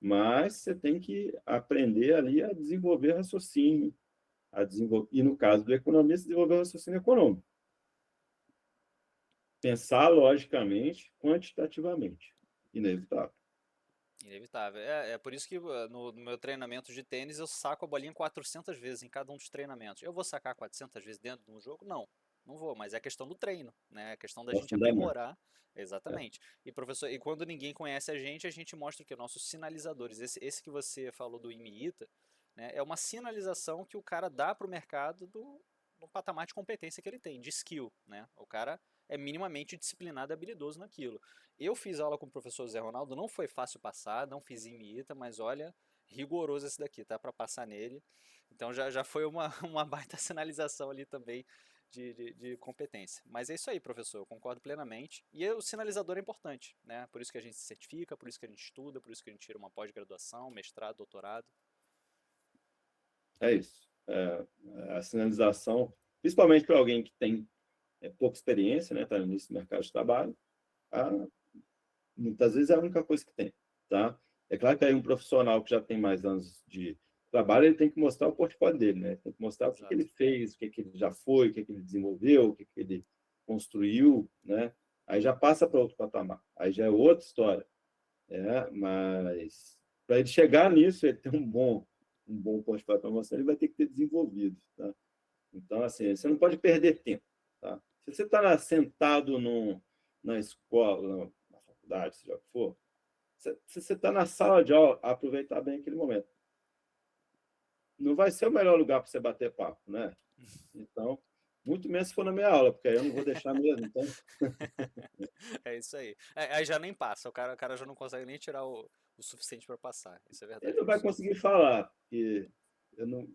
Mas você tem que aprender ali a desenvolver raciocínio, e no caso do economista, desenvolver raciocínio econômico. Pensar logicamente, quantitativamente. Inevitável. Inevitável. É por isso que no meu treinamento de tênis eu saco a bolinha 400 vezes em cada um dos treinamentos. Eu vou sacar 400 vezes dentro de um jogo? Não, não vou, mas é questão do treino, né? É questão da É o gente fundamento. aprimorar. Exatamente. E professor, e quando ninguém conhece a gente mostra o que? Nossos sinalizadores. Esse que você falou do IMIITA, né, é uma sinalização que o cara dá para o mercado no patamar de competência que ele tem, de skill, né? O cara é minimamente disciplinado e habilidoso naquilo. Eu fiz aula com o professor Zé Ronaldo, não foi fácil passar, não fiz em ITA, mas olha, rigoroso esse daqui, tá? Para passar nele. Então já foi uma baita sinalização ali também de competência. Mas é isso aí, professor, eu concordo plenamente. E o sinalizador é importante, né? Por isso que a gente se certifica, por isso que a gente estuda, por isso que a gente tira uma pós-graduação, mestrado, doutorado. É isso. A sinalização, principalmente para alguém que tem pouca experiência, né, está no início do mercado de trabalho, muitas vezes é a única coisa que tem. Tá? É claro que aí um profissional que já tem mais anos de trabalho, ele tem que mostrar o portfólio dele, né? Tem que mostrar o que ele Exato. fez, o que ele já foi, o que ele desenvolveu, o que ele construiu, né? Aí já passa para outro patamar. Aí já é outra história. Mas para ele chegar nisso, ele ter um bom portfólio para mostrar, ele vai ter que ter desenvolvido, tá? Então, assim, você não pode perder tempo, tá? Se você está sentado na escola, na faculdade, seja o que for, se você está na sala de aula, aproveitar bem aquele momento. Não vai ser o melhor lugar para você bater papo, né? Então, muito menos se for na minha aula, porque aí eu não vou deixar mesmo. Então, É isso aí. Aí já nem passa, o cara já não consegue nem tirar o suficiente para passar. Isso é ele verdade, não vai professor. conseguir falar, porque eu não,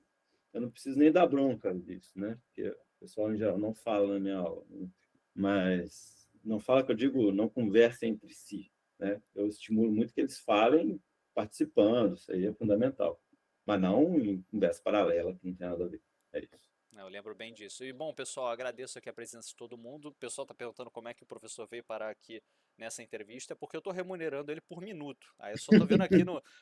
eu não preciso nem dar bronca disso, né? Porque o pessoal em geral não fala na minha aula, né? Mas não fala que eu digo, não conversa entre si, né? Eu estimulo muito que eles falem participando, isso aí é fundamental. Mas não em conversa paralela, que não tem nada a ver. É isso. Eu lembro bem disso. E bom, pessoal, agradeço aqui a presença de todo mundo. O pessoal está perguntando como é que o professor veio parar aqui nessa entrevista, porque eu estou remunerando ele por minuto. Aí eu só estou vendo aqui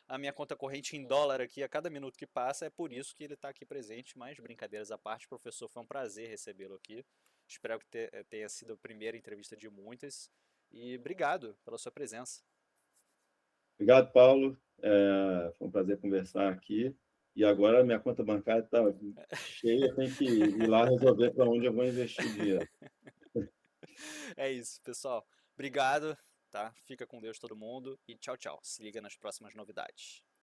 a minha conta corrente em dólar aqui, a cada minuto que passa, é por isso que ele está aqui presente. Mas brincadeiras à parte, professor, foi um prazer recebê-lo aqui. Espero que tenha sido a primeira entrevista de muitas. E obrigado pela sua presença. Obrigado, Paulo. Foi um prazer conversar aqui. E agora minha conta bancária está cheia, tem que ir lá resolver para onde eu vou investir o dinheiro. É isso, pessoal. Obrigado, tá? Fica com Deus todo mundo e tchau, tchau. Se liga nas próximas novidades.